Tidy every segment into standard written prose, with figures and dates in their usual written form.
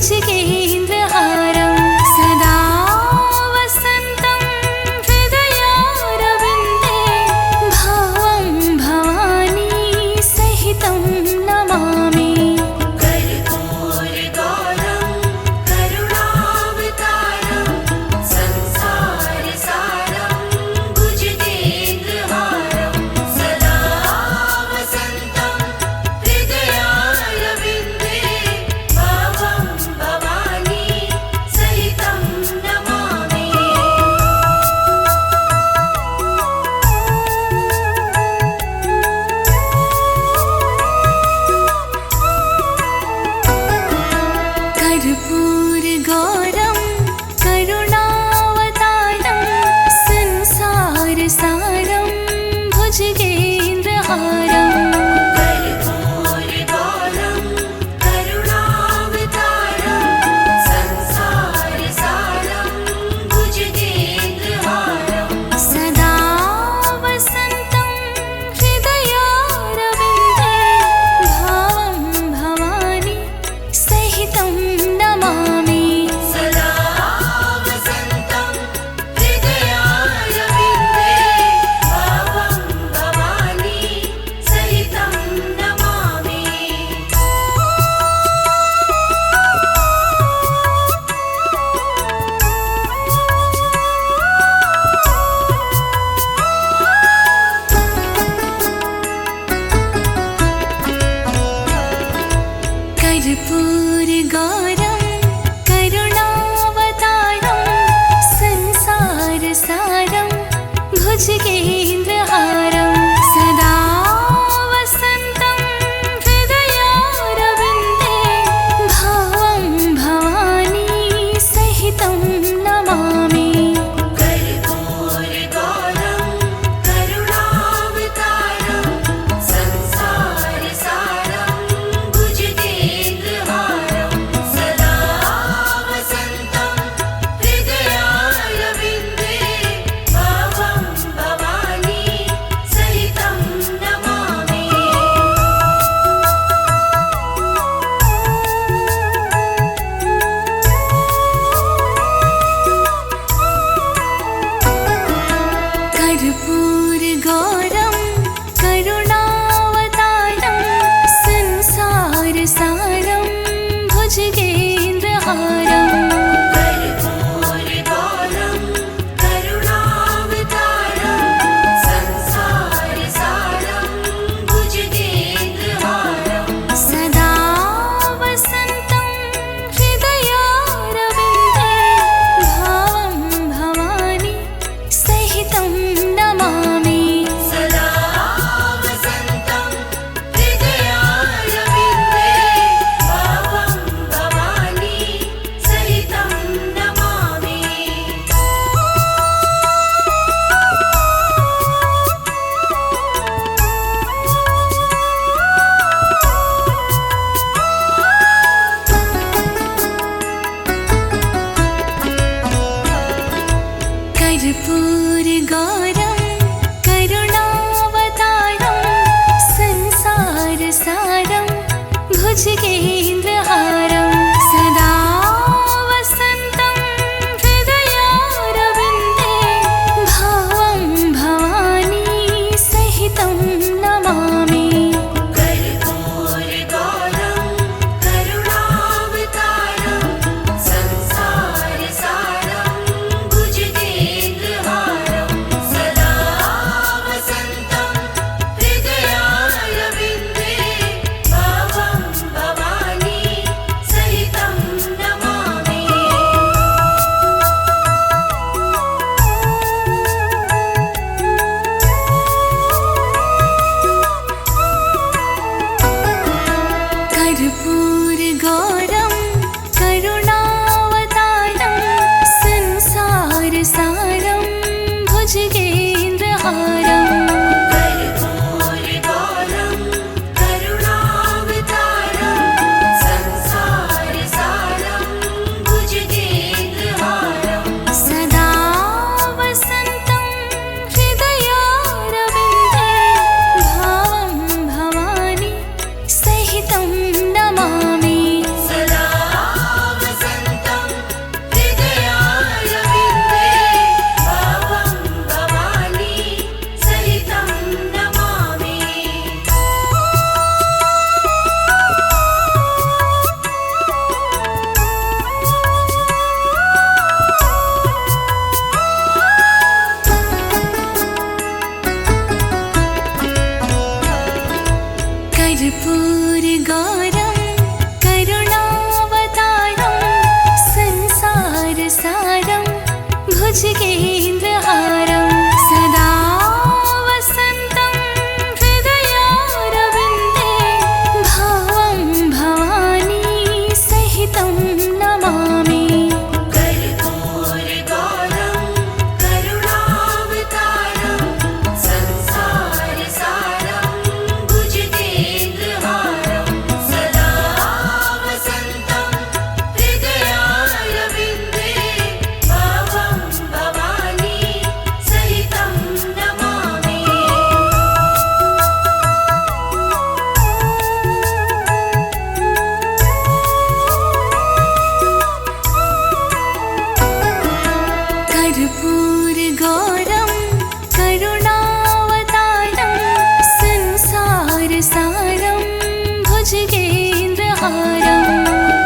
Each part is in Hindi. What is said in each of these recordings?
भुजगेन्द्रहारं सदा वसन्तं हृदयारविन्दे भावं भवानी सहितं नमामि। कर्पूरगौरं करुणावतारं संसारसारं भुजगेन्द्रहारं सदा वसन्तं हृदयारविन्दे भावं भवानी सहितं नमामि। कर्पूरगौरं करुणावतारं संसारसारं भुजगेन्द्रहारं कर्पूरगौरं करुणावतारं संसारसारं भुजगेन्द्रहारं सदा वसन्तं हृदयारविन्दे भावं भवानी सहितं नमामि। सदा वसन्तं हृदयारविन्दे भावं भवानी सहितं नमामि। कर्पूरगौरं करुणावतारं संसारसारं भुजगेन्द्रहारं सदा वसन्तं हृदयारविन्दे भावं भवानी सहितं नमामि। कर्पूरगौरं करुणावतारं संसारसारं भुजगेन्द्रहारं सदा वसन्तं हृदयारविन्दे भावं भवानी सहितं नमामि। कर्पूरगौरं करुणावतारं संसारसारं भुजगेन्द्रहारं कर्पूरगौरं करुणावतारं संसारसारं भुजगेन्द्रहारं सदा वसन्तं हृदयारविन्दे भावं भवानी सहितं नमामि। सदा वसन्तं हृदयारविन्दे भावं भवानी सहितं नमामि। कर्पूरगौरं करुणावतारं संसारसारं भुजगेन्द्रहारं सदा वसन्तं हृदयारविन्दे भावं भवानी सहितं नमामि। कर्पूरगौरं करुणावतारं संसारसारं भुजगेन्द्रहारं सदा वसन्तं हृदयारविन्दे भावं भवानी सहितं नमामि। कर्पूरगौरं करुणावतारं संसारसारं भुजगेन्द्रहारं कर्पूरगौरं करुणावतारं संसारसारं भुजगेन्द्रहारं सदा वसन्तं हृदयारविन्दे भावं भवानी सहितं नमामि। सदा कर्पूरगौरं करुणावतारं संसारसारं भुजगेन्द्रहारं सदा वसन्तं हृदयारविन्दे भावं भवानी सहितं नमामि। कर्पूरगौरं करुणावतारं संसारसारं भुजगेन्द्रहारं सदा वसन्तं हृदयारविन्दे भावं भवानी सहितं नमामि। कर्पूरगौरं करुणावतारं संसारसारं भुजगेन्द्रहारं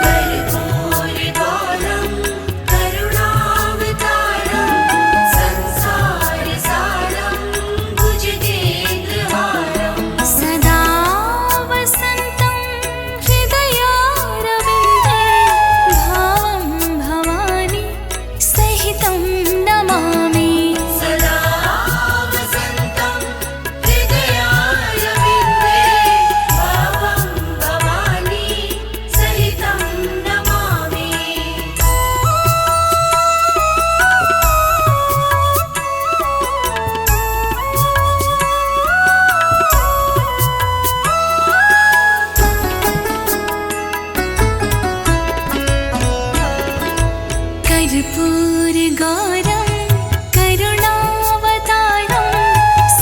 कर्पूरगौरं करुणावतारं संसारसारं भुजगेन्द्रहारं सदा वसन्तं हृदयारविन्दे भावं भवानी सहितं नमामि। सदा वसन्तं हृदयारविन्दे भावं भवानी सहितं नमामि। कर्पूरगौरं करुणावतारं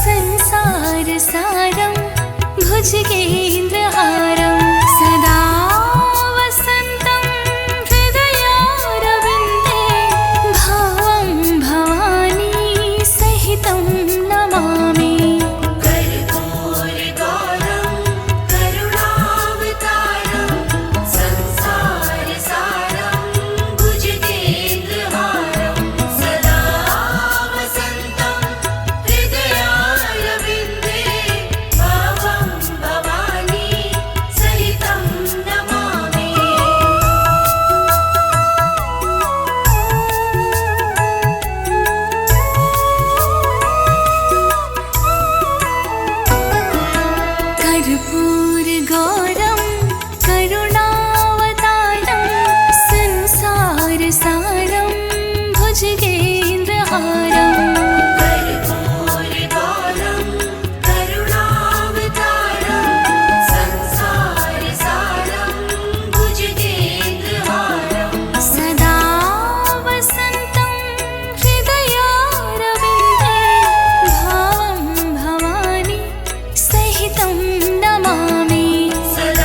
संसारसारं भुजगेन्द्रहारं सदा वसन्तं हृदयारविन्दे भावं भवानी सहितं नमामि। कर्पूरगौरं करुणावतारं संसारसारं भुजगेन्द्रहारं सदा वसन्तं हृदयारविन्दे भावं भवानी सहितं नमामि। कर्पूरगौरं करुणावतारं संसारसारं भुजगेन्द्रहारं कर्पूरगौरं करुणावतारं संसारसारं भुजगेन्द्रहारं सदा वसन्तं हृदयारविन्दे भावं भवानी सहितं नमामि। सदा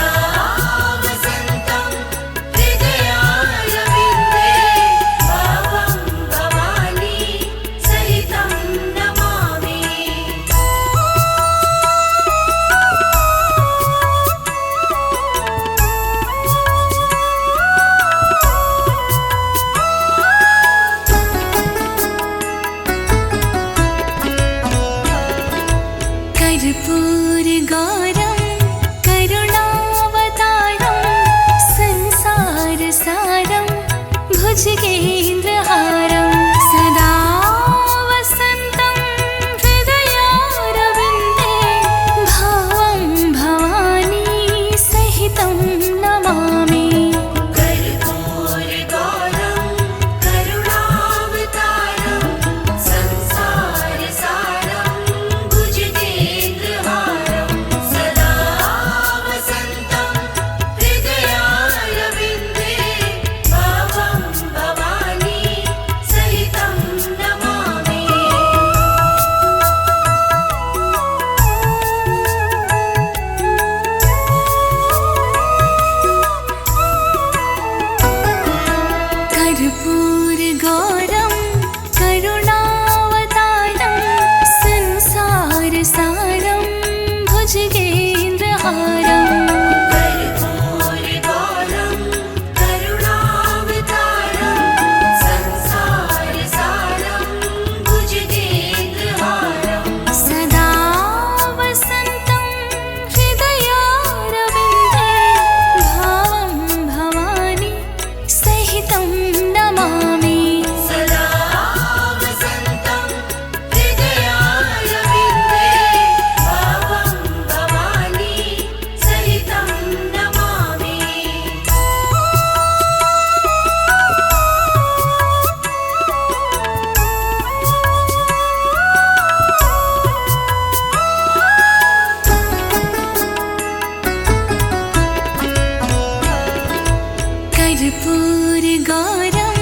कर्पूरगौरं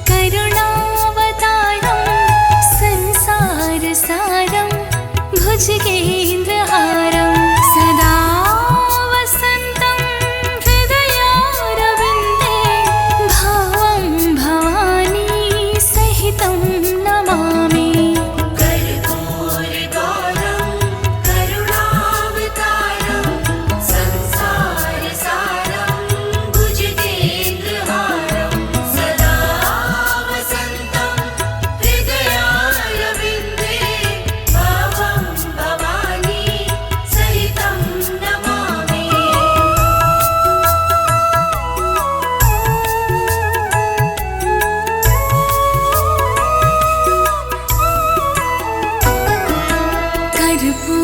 करुणावतारं संसारसारं भुजगेन्द्रहारं सदा वसन्तं हृदयारविन्दे भावं भवानी सहितं नमामि। कर्पूरगौरं करुणावतारं संसारसारं भुजगेन्द्रहारं सदा वसन्तं हृदयारविन्दे भावं भवानी सहितं नमामि।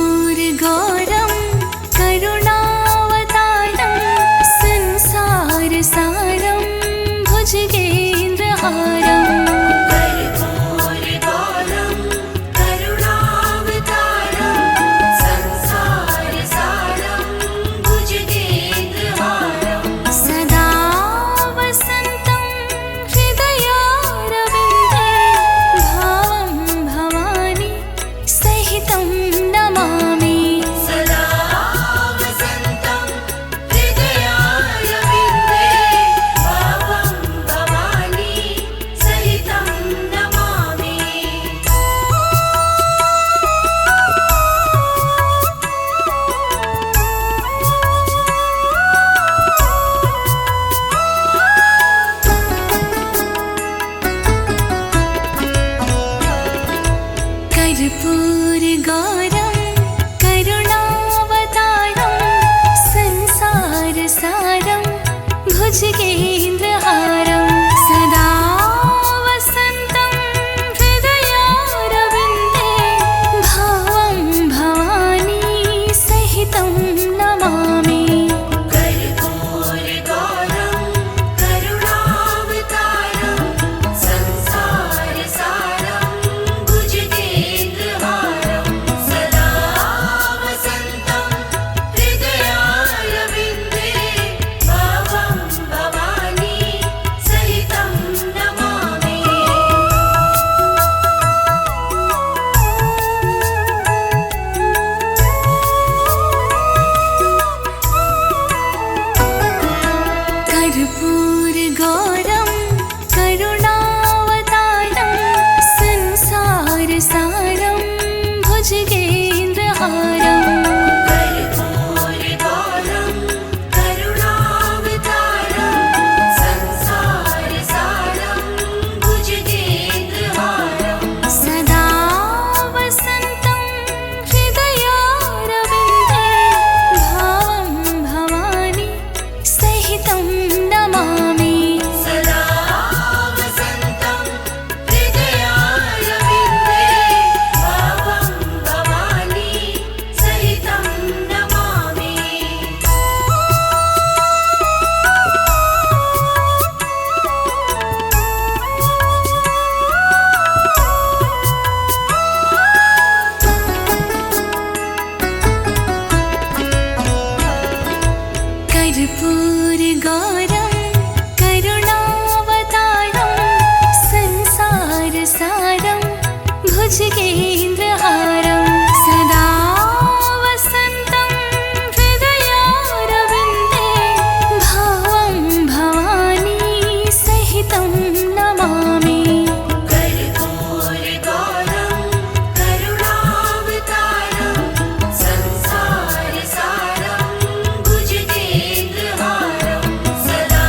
कर्पूरगौरं करुणावतारं संसारसारं भुजगेन्द्रहारं कर्पूरगौरं करुणावतारं संसारसारं भुजगेन्द्रहारं सदा वसन्तं हृदयारविन्दे भावं भवानी सहितं नमामि। सदा वसन्तं हृदयारविन्दे भावं भवानी सहितं नमामि। कर्पूरगौरं करुणावतारं संसारसारं भुजगेन्द्रहारं सदा वसन्तं हृदयारविन्दे भावं भवानी सहितं नमामि। कर्पूरगौरं करुणावतारं संसारसारं भुजगेन्द्रहारं सदा वसन्तं हृदयारविन्दे भावं भवानी सहितं नमामि। कर्पूरगौरं करुणावतारं संसारसारं भुजगेन्द्रहारं कर्पूरगौरं करुणावतारं संसारसारं भुजगेन्द्रहारं सदा वसन्तं हृदयारविन्दे भावं भवानी सहितं नमामि। सदा वसन्तं हृदयारविन्दे भावं भवानी सहितं नमामि। कर्पूरगौरं करुणावतारं संसारसारं भुजगेन्द्रहारं सदा वसन्तं हृदयारविन्दे भावं भवानी सहितं नमामि। कर्पूरगौरं करुणावतारं संसारसारं भुजगेन्द्रहारं सदा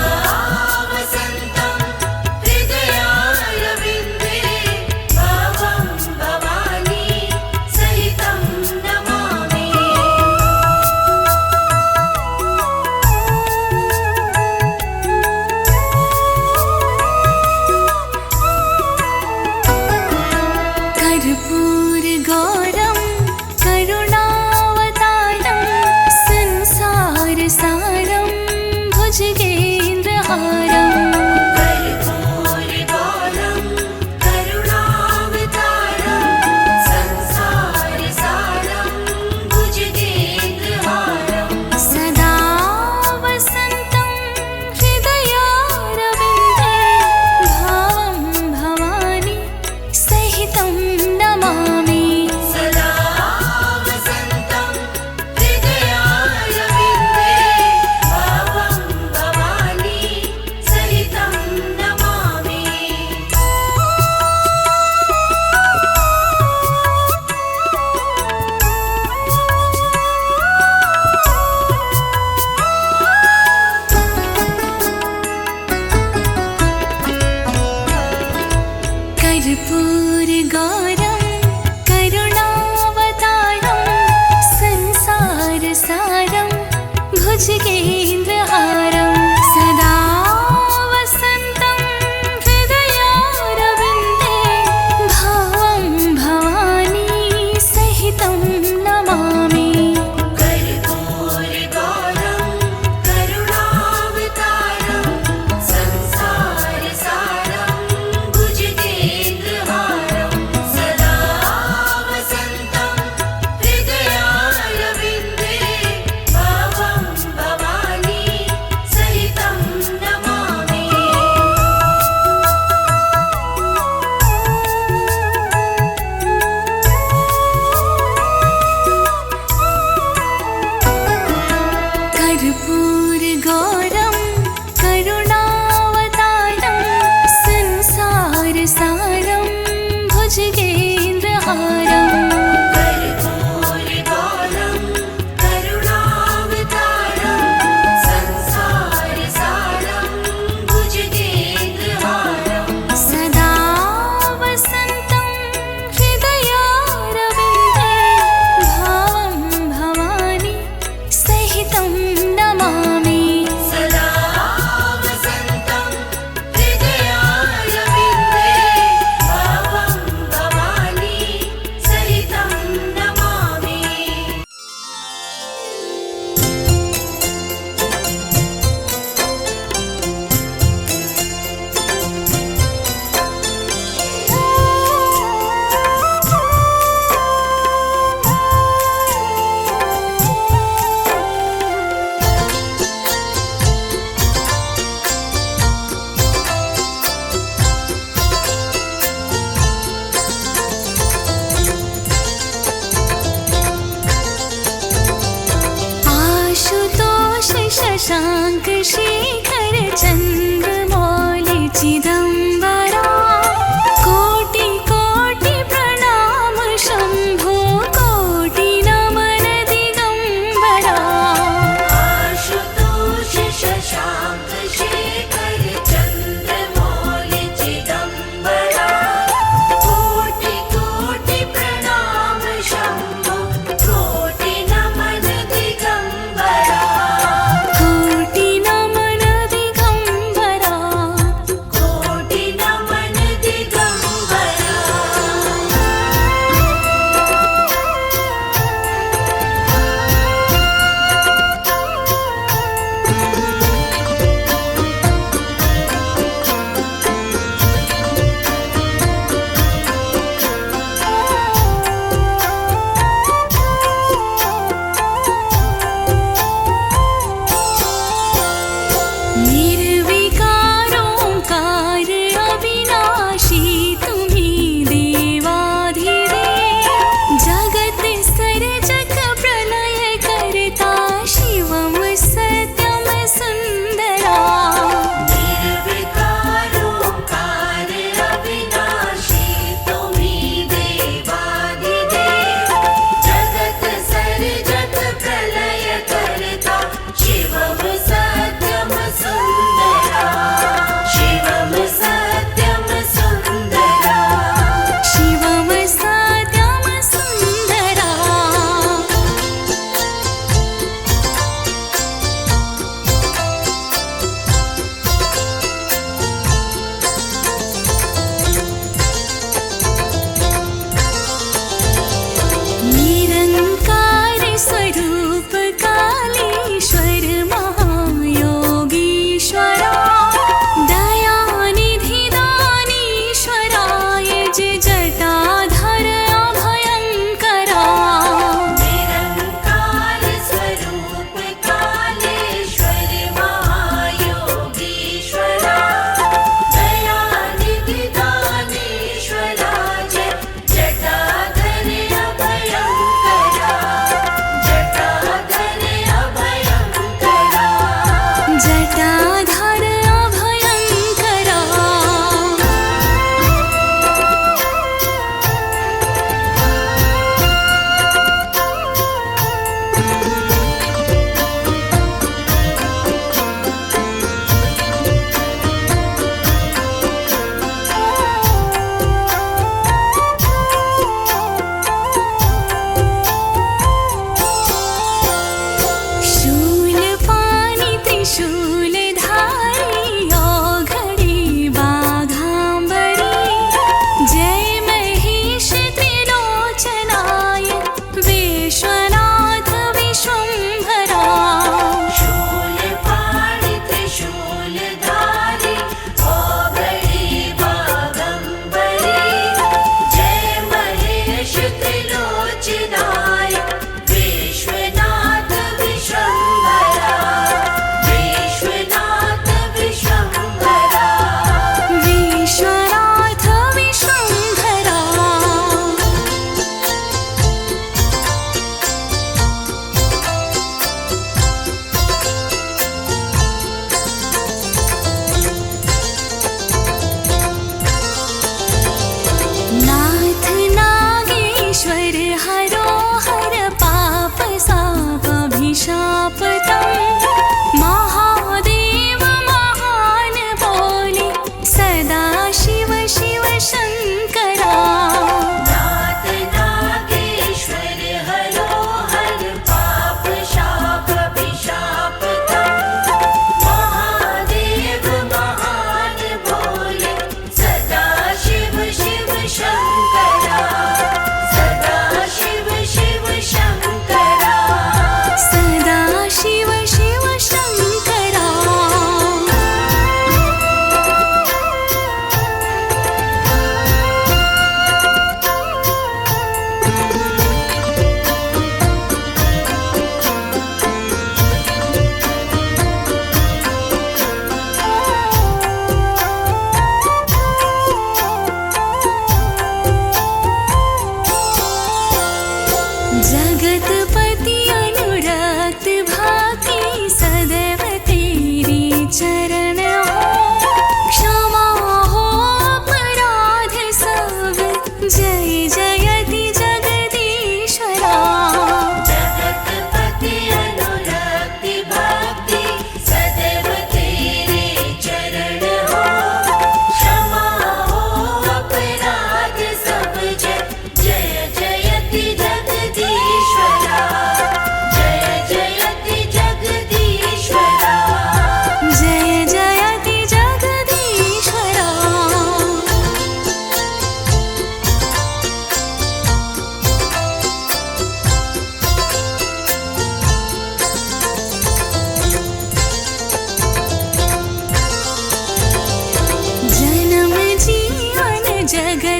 भुजगेन्द्रहारं सदा वसन्तं हृदयारविन्दे भावं भवानी सहितं नमामि कर्पूरगौरं करुणावतारं संसारसारं भुजगेन्द्रहारं सदा वसन्तं हृदयारविन्दे भावं भवानी सहितं नमामि कर्पूरगौरं करुणावतारं संसारसारं भुजगेन्द्रहारम् कर्पूरगौरं करुणावतारं संसारसारं भुजगेन्द्रहारं सदा वसन्तं हृदयारविन्दे भावं भवानी सहितं नमामि सदा वसन्तं हृदयारविन्दे भावं भवानी सहितं नमामि आशुतोष शशाङ्क शेखर चन्द्रमौलि चिदम्बरा कोटि कोटि प्रणाम शम्भो कोटि नमन दिगम्बरा आशुतोष शशाङ्क शेखर चन्द्रमौलि चिदम्बरा कोटि कोटि प्रणाम शम्भो कोटि नमन दिगम्बरा कोटि नमन दिगम्बरा कोटि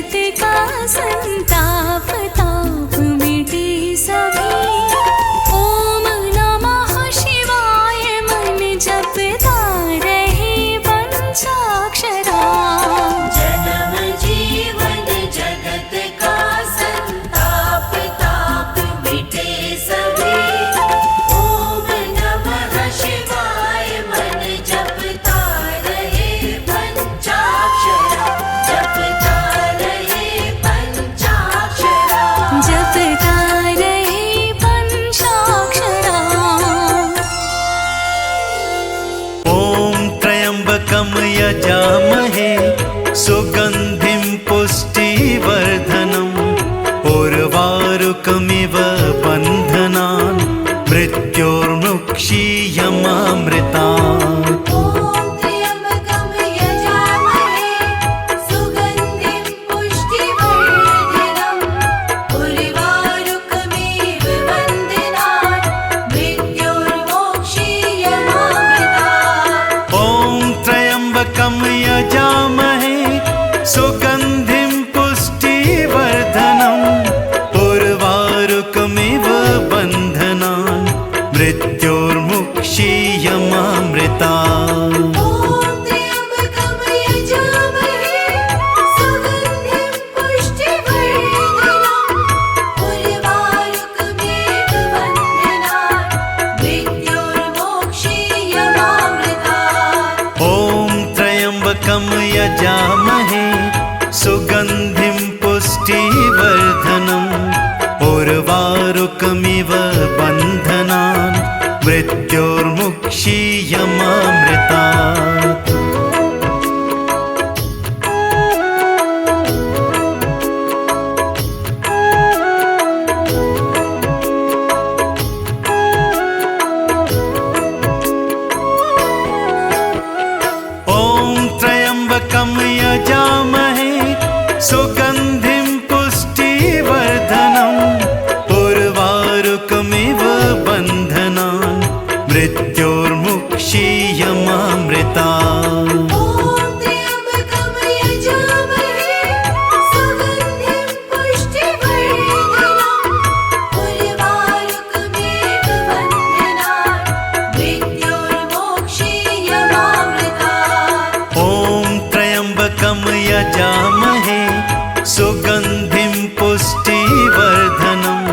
जगत का संताप ताप मिटे सभी। ओम नमः शिवाय मन जपता रहे पंचाक्षरा। जन्म जीवन जगत का संताप ताप मिटे सभी। ओम नमः शिवाय मन जपता रहे पंचाक्षरा। जपता रहे पंचाक्षरा। जपता रहे पंचाक्षरा। ॐ त्र्यम्बकं यजामहे सुगन्धिं पुष्टिवर्धनम् उर्वारुकमिव बन्धनान् मृत्योर्मुक्षीयमामृतात्। ॐ त्र्यम्बकं यजामहे सुगन्धिं पुष्टिवर्धनम् उर्वारुकमिव बन्धनान् मृत्योर्मोक्षीयमामृतात्। ॐ त्र्यम्बकं यजामहे सुगन्धिं पुष्टिवर्धनम् उर्वारुकमिव बन्धनान् मृत्योर्मुक्षीयमामृतात्। ॐ त्र्यम्बकं यजामहे सुगन्धिं पुष्टिवर्धनम् उर्वारुकमिव बन्धनान् मृत्योर्मोक्षीयमामृतात्। ॐ त्र्यम्बकं यजामहे सुगन्धिं पुष्टिवर्धनम् उर्वारुकमिव बन्धनान् मृत्योर्मुक्षीयमामृतात्। ॐ त्र्यम्बकं यजामहे सुगन्धिं पुष्टिवर्धनम् उर्वारुकमिव बन्धनान् मृत्योर्मुक्षीयमामृतात्। ॐ त्र्यम्बकं यजामहे सुगन्धिं पुष्टिवर्धनम्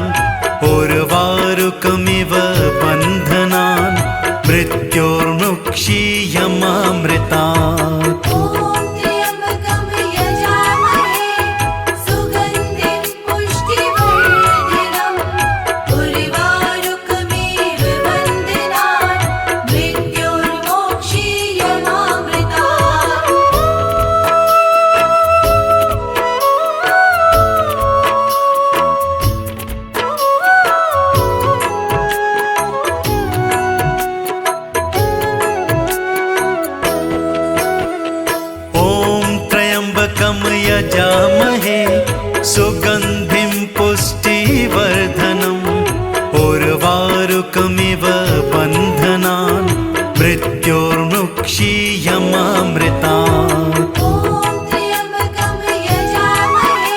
उर्वारुकमिव बन्धनान् मृत्योर्मोक्षीयमामृतात्। ॐ त्र्यम्बकं यजामहे सुगन्धिं पुष्टिवर्धनम् उर्वारुकमिव बन्धनान् मृत्योर्मुक्षीयमामृतात्। ॐ त्र्यम्बकं यजामहे सुगन्धिं पुष्टिवर्धनम् उर्वारुकमिव बन्धनान् मृत्योर्मोक्षीयमामृतात्। ॐ त्र्यम्बकं यजामहे सुगन्धिं पुष्टिवर्धनम् उर्वारुकमिव बन्धनान् मृत्योर्मुक्षीयमामृतात्। ॐ त्र्यम्बकं यजामहे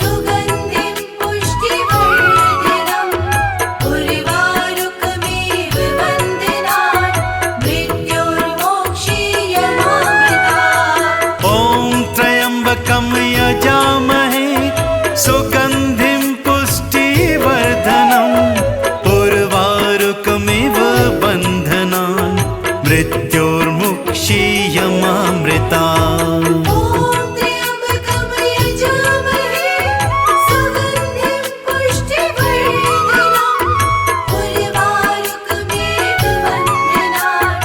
सुगन्धिं पुष्टिवर्धनम् उर्वारुकमिव बन्धनान् मृत्योर्मोक्षीयमामृतात्। ॐ त्र्यम्बकं यजामहे सुगन्धिं पुष्टिवर्धनम् उर्वारुकमिव बन्धनान् मृत्योर्मुक्षीयमामृतात्। ॐ त्र्यम्बकं यजामहे सुगन्धिं पुष्टिवर्धनम् उर्वारुकमिव बन्धनान्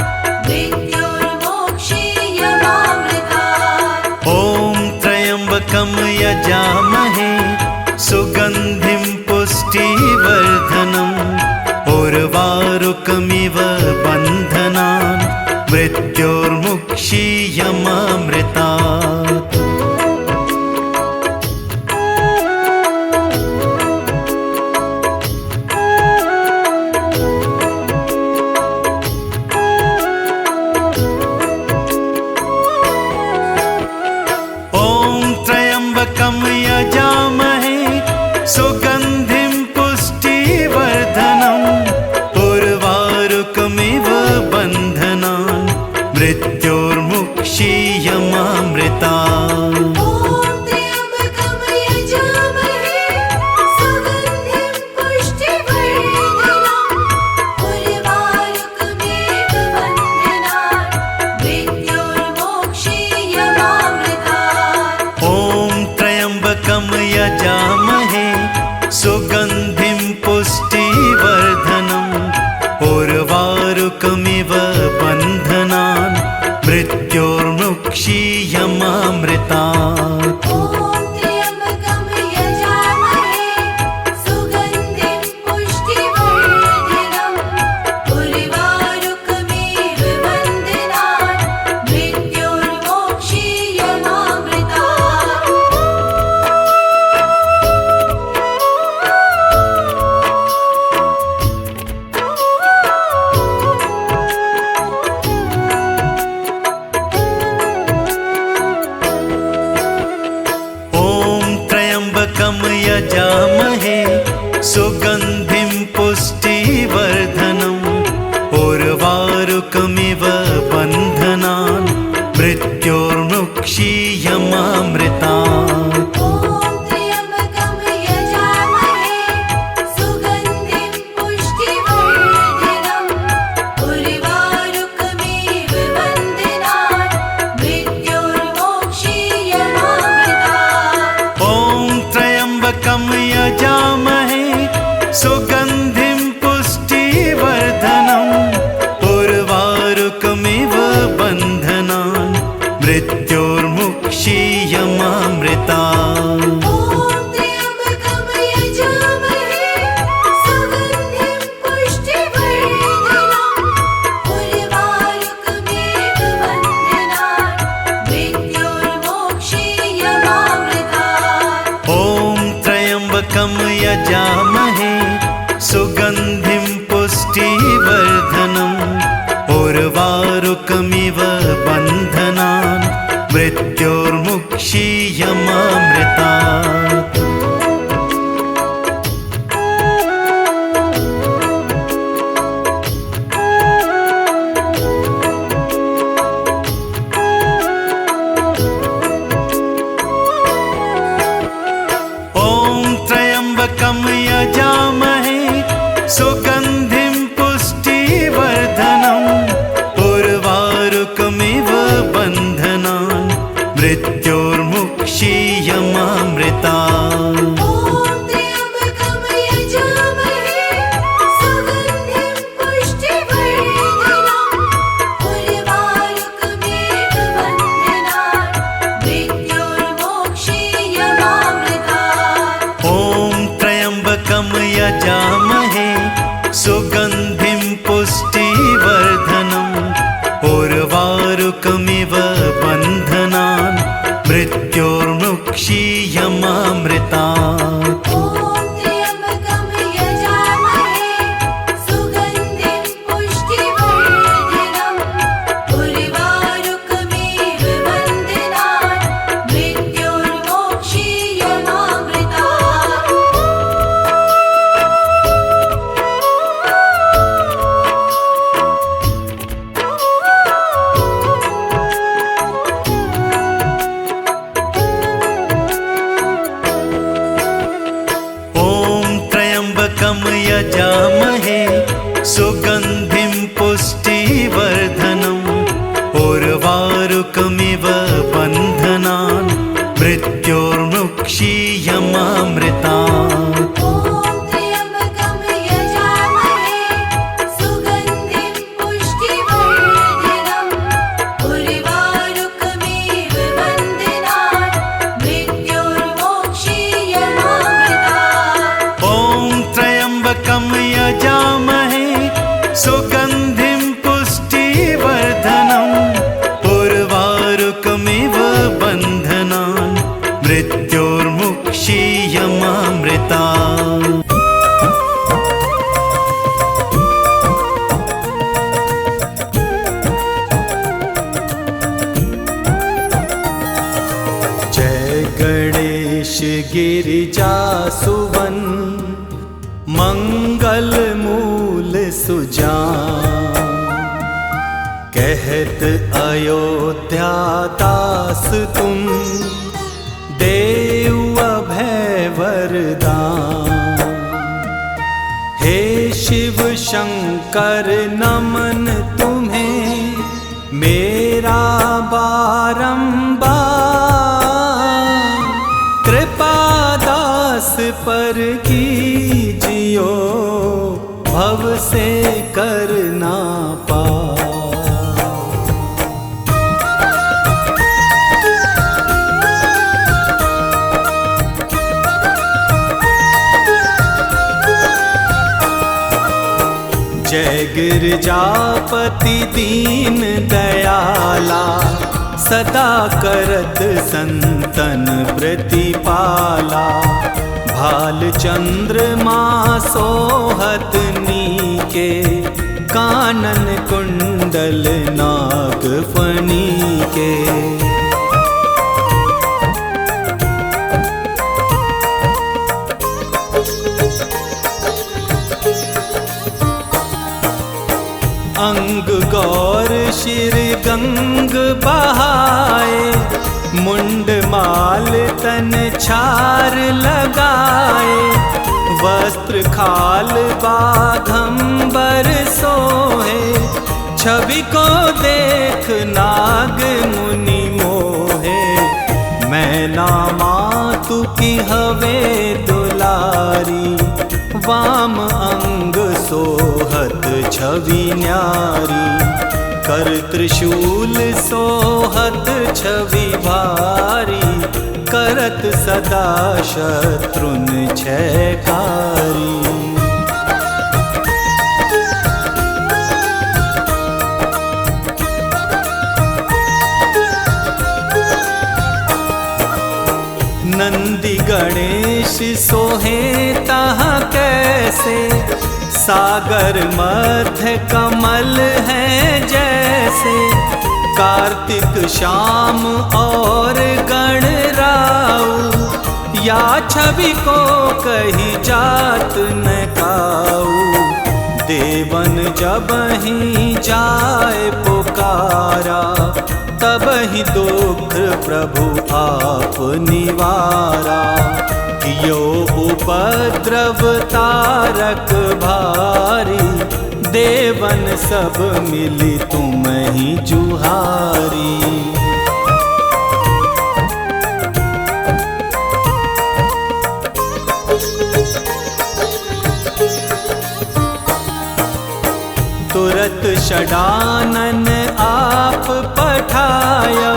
मृत्योर्मोक्षीयमामृतात्। ॐ त्र्यम्बकं यजामहे सुगन्धिं पुष्टिवर्धनम् उर्वारुकमिव बन्धनान् मृत्योर्मुक्षीयमामृतात्। वारुकमिव बन्धनान् मृत्योर्मुक्षीयमामृतात् ॐ त्र्यम्बकं यजामहे सुगन्धिं पुष्टिवर्धनम् उर्वारुकमिव बन्धनान् मृत्योर्मोक्षीयमामृतात् ॐ त्र्यम्बकं यजामहे सुगन्धिं पुष्टिवर्धनम् उर्वारुकमिव बन्धनान् मृत्योर्मुक्षीयमामृतात् ॐ त्र्यम्बकं यजामहे सुगन्धिं पुष्टिवर्धनम् उर्वारुकमिव बन्धनान् मृत्योर्मोक्षीयमामृतात् ॐ त्र्यम्बकं यजामहे सुगन्धिं पुष्टिवर्धनम् उर्वारुकमिव बन्धनान् मृत्योर्मुक्षीयमामृतात् ॐ त्र्यम्बकं यजामहे सुगन्धिं पुष्टिवर्धनम् उर्वारुकमिव बन्धनान् मृत्योर्मोक्षीयमामृतात् ॐ त्र्यम्बकं यजामहे सुगन्धिं पुष्टिवर्धनम् उर्वारुकमिव बन्धनान् मृत्योर्मुक्षीयमामृतात् ॐ त्र्यम्बकं यजामहे सुगन्धिं पुष्टिवर्धनम् उर्वारुकमिव बन्धनान् मृत्योर्मुक्षीयमामृतात् ॐ त्र्यम्बकं यजामहे सुगन्धिं पुष्टिवर्धनम् उर्वारुकमिव बन्धनान् मृत्योर्मोक्षीयमामृतात् ॐ त्र्यम्बकं यजामहे सुगन्धिं पुष्टिवर्धनम् उर्वारुकमिव बन्धनान् मृत्योर्मुक्षीयमामृतात् ॐ त्र्यम्बकं यजामहे सुगन्धिं पुष्टिवर्धनम् उर्वारुकमिव बन्धनान् मृत्योर्मोक्षीयमामृतात् ॐ त्र्यम्बकं यजामहे सुगन्धिं पुष्टिवर्धनम् उर्वारुकमिव बन्धनान् मृत्योर्मुक्षीयमामृतात् ॐ त्र्यम्बकं यजामहे सुगन्धिं पुष्टिवर्धनम् उर्वारुकमिव बन्धनान् मृत्योर्मोक्षीयमामृतात् ॐ त्र्यम्बकं यजामहे सुगन्धिं पुष्टिवर्धनम् उर्वारुकमिव बन्धनान् मृत्योर्मुक्षीयमामृतात् जय गणेश गिरिजासुवन मंगल मूल सुजान कहत अयोध्या दास तुम देव अभय वरदान हे शिव शंकर नमन तुम्हें मेरा बारंबार कृपा दास पर कीजियो भव से करना पार। गिरजापति दीन दयाला, सदा करत संतन प्रतिपाला। भाल चंद्रमा सोहत नीके, कानन कुंडल नाग फणी के। अंग गौर शिर गंग बहाए, मुंड माल तन छार लगाए। वस्त्र खाल बाघंबर सोहे, छवि को देख नाग मुनि मोहे। मैना मातु की हवे दुलारी, वाम अंग सोहत छवि न्यारी। कर त्रिशूल सोहत छवि भारी, करत सदा शत्रुन छैकारी। नंदी गणेश सोहे तहाँ कैसे, सागर मध्य कमल हैं जैसे। कार्तिक श्याम और गणराऊ, या छवि को कही जात न काऊ। देवन जब ही जाए पुकारा, तब ही दुख प्रभु आप निवारा। कियो उपद्रव तारक भारी, देवन सब मिली तुम ही जुहारी। तुरत षडानन आप पठायो,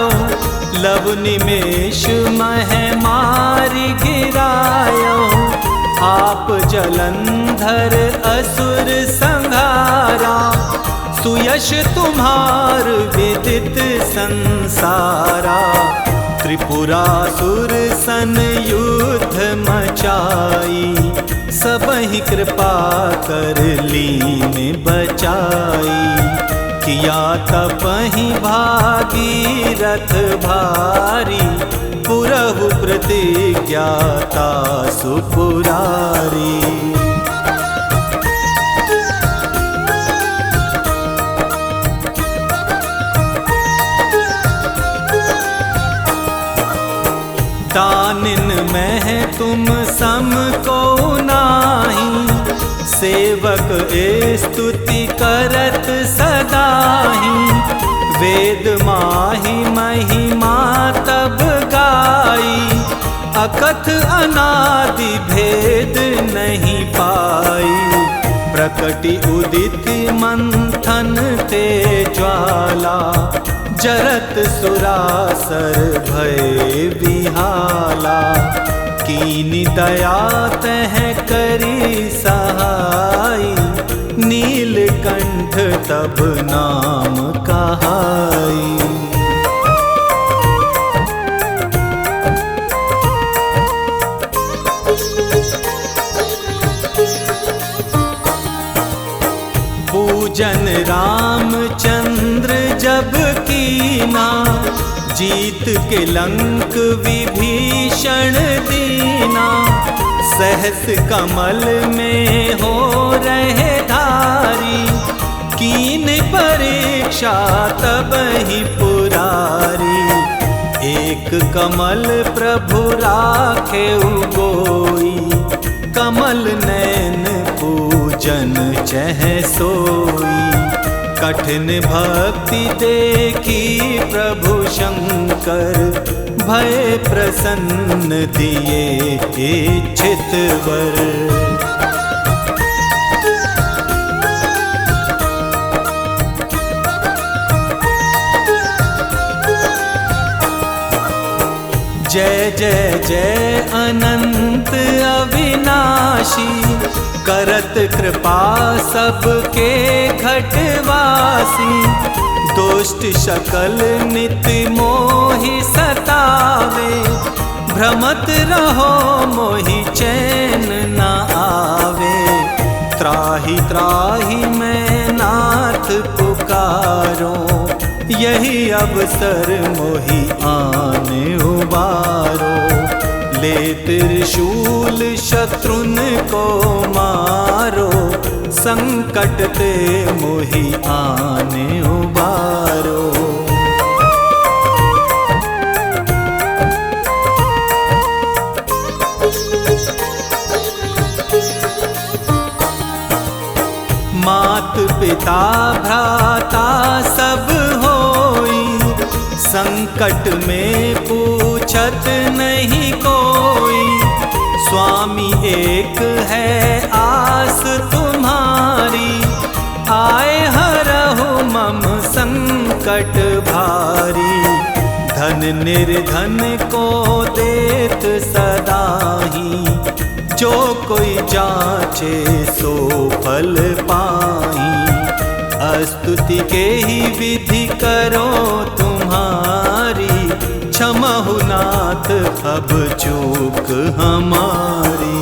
लव निमेष मह मारि गिरायो। आप जलंधर असुर संहारा, सुयश तुम्हार विदित संसारा। त्रिपुरासुर सन युद्ध मचाई, सबहि कृपा कर लीन बचाई। किया तपहि भागीरथ भारी, पुरहु प्रतिज्ञाता सुपुरारी। तानिन में तुम सम को नाही, सेवक ए स्तुति करत सदाही। वेद माहि महिमा तब गाई, अकथ अनादि भेद नहीं पाई। प्रकटि उदित मंथन ते ज्वाला, जरत सुरासर भय विहाला। कीनि दया तह करी सहाई, नीलकंठ तब नाम कहाई। पूजन रामचंद्र जब कीना, जीत के लंक विभीषण दीना। सहस कमल में हो रहे धारी, कीन परीक्षा तब ही पुरारी। एक कमल प्रभु राखे गोई, कमल नैन पूजन चह सोई। कठिन भक्ति देखी प्रभु शंकर, भय प्रसन्न दिए इच्छित वर। जय जय जय अनंत अविनाशी, करत कृपा सबके घटवासी, दुष्ट शकल नित मोहि सतावे, भ्रमत रहो मोहि चैन न आवे। त्राहि त्राहि मैं नाथ पुकारो, यही अवसर मोहि आन उबारो। ले त्रिशूल शत्रुन को मारो, संकट ते मोहि आन उबारो। मात पिता भ्राता सब होई, संकट में पूछत नहीं कोई। स्वामी एक है आस तुम्हारी, आए हरहु मम संकट भारी। धन निर्धन को देत सदाही, जो कोई जाचे सो फल पाई। स्तुति के ही विधि करो तुम्हारी, क्षमहु नाथ अब चूक हमारी।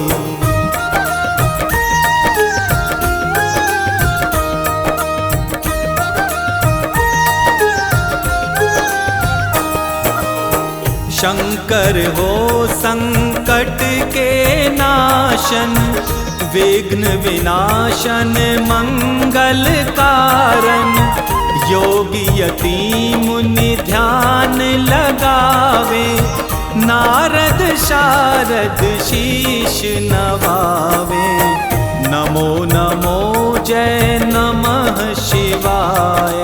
शंकर हो संकट के नाशन, विघ्न विनाशन मंगल कारण। योगी यति मुनि ध्यान लगावे, नारद शारद शीश नवावे। नमो नमो जय नमः शिवाय,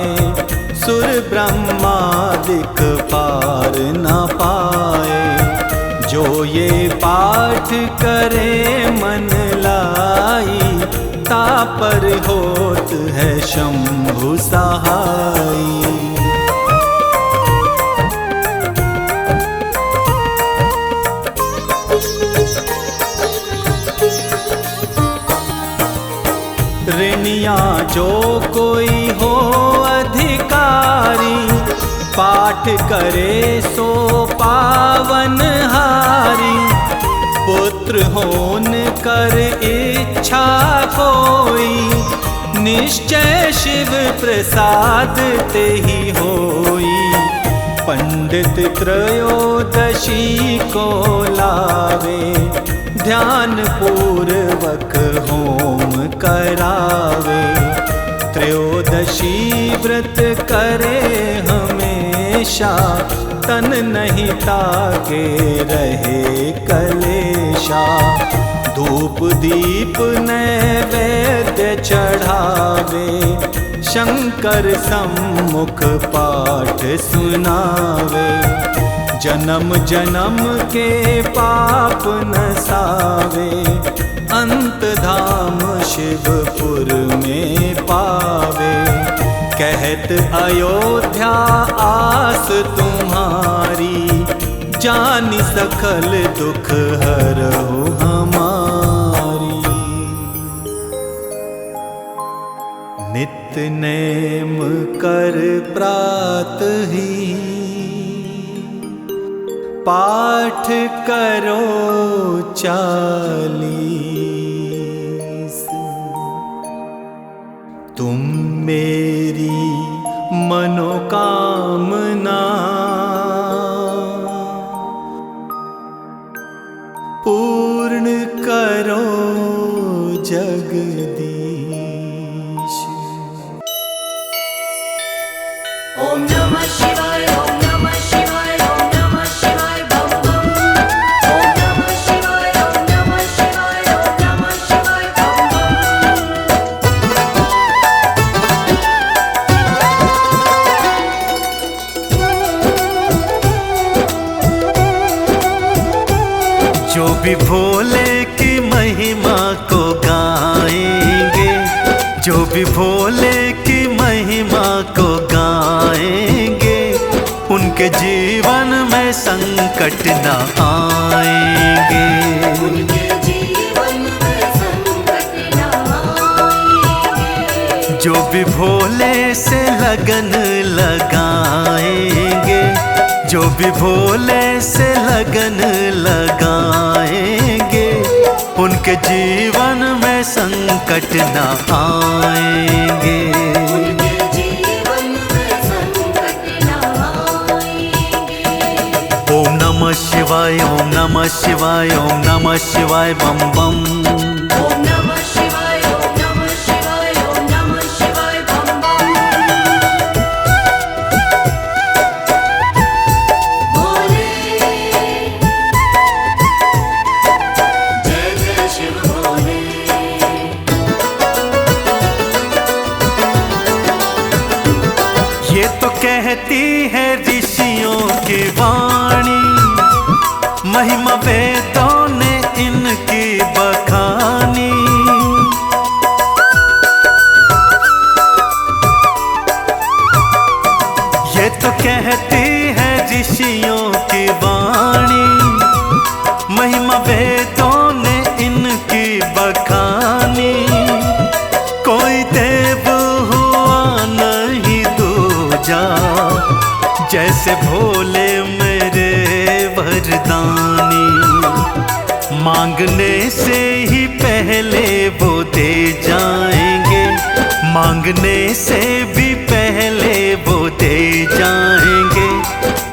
सुर ब्रह्मादिक पार न पाए। जो ये पाठ करे मन लाई, तापर होत है शंभु सहाई। ऋणिया जो कोई हो अधिकारी, पाठ करे सो पावन हारी। पुत्र होन कर इच्छा कोई, निश्चय शिव प्रसाद ते ही होई। पंडित त्रयोदशी को लावे, ध्यान पूर्वक होम करावे। त्रयोदशी व्रत करे हमेशा, तन नहीं ताके रहे कलेशा। धूप दीप नैवेद्य चढ़ावे, शंकर सम्मुख पाठ सुनावे। जन्म जन्म के पाप नसावे, अंत धाम शिवपुर में पावे। कहत अयोध्या आस तुम्हारी, जानि सकल दुख हरहु हमारी। नित्य नेम कर प्रातहि, पाठ करो 40। तुम मेरी मनोकामना पूर्ण करो जगदीश। ओम नमः शिवाय, ओम नमः शिवाय, ओम नमः शिवाय बम बम। ओम नमः शिवाय, ओम नमः शिवाय, ओम नमः शिवाय बम बम। जो भी भोले की महिमा को गाएंगे, जो भी भोले की महिमा को गाएंगे, उनके जीवन में संकट न आएंगे। उनके जीवन में संकट न जो भी भोले से लगन लगाएंगे, जो भी भोले से लगन लगाएंगे, उनके जीवन में संकट न आएंगे। उनके जीवन में संकट न आएंगे। ओम नमः शिवाय, ओम नमः शिवाय, ओम नमः शिवाय, बम बम। ओम नमः शिवाय, ओम नमः शिवाय, ओम नमः शिवाय, बम बम। भोले जय जय शिव भोले। ये तो कहती है ऋषियों की वाणी, महिमा वेदों ने इनकी बखानी। ये तो कहती है ऋषियों की वाणी, महिमा वेदों ने इनकी बखानी। कोई देव हुआ नहीं दूजा, जैसे भोले मेरे वरदानी। मांगने से ही पहले वो दे जाएंगे, मांगने से भी पहले वो दे जाएंगे।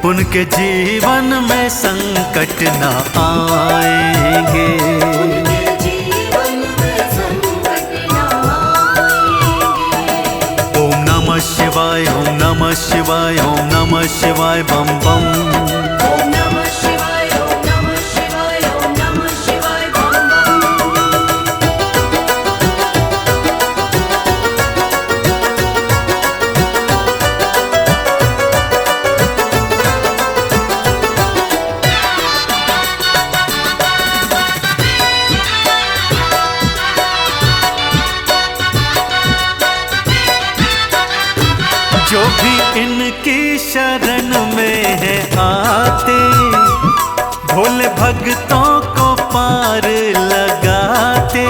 उनके जीवन में संकट न आएंगे। उनके जीवन में संकट न आएंगे। ओम नमः शिवाय, ओम नमः शिवाय, ओम नमः शिवाय, बम बम। ओम नमः शिवाय, ओम नमः शिवाय, ओम नमः शिवाय, बम बम। जो भी इनकी शरण में है आते, भोले भक्तों को पार लगाते।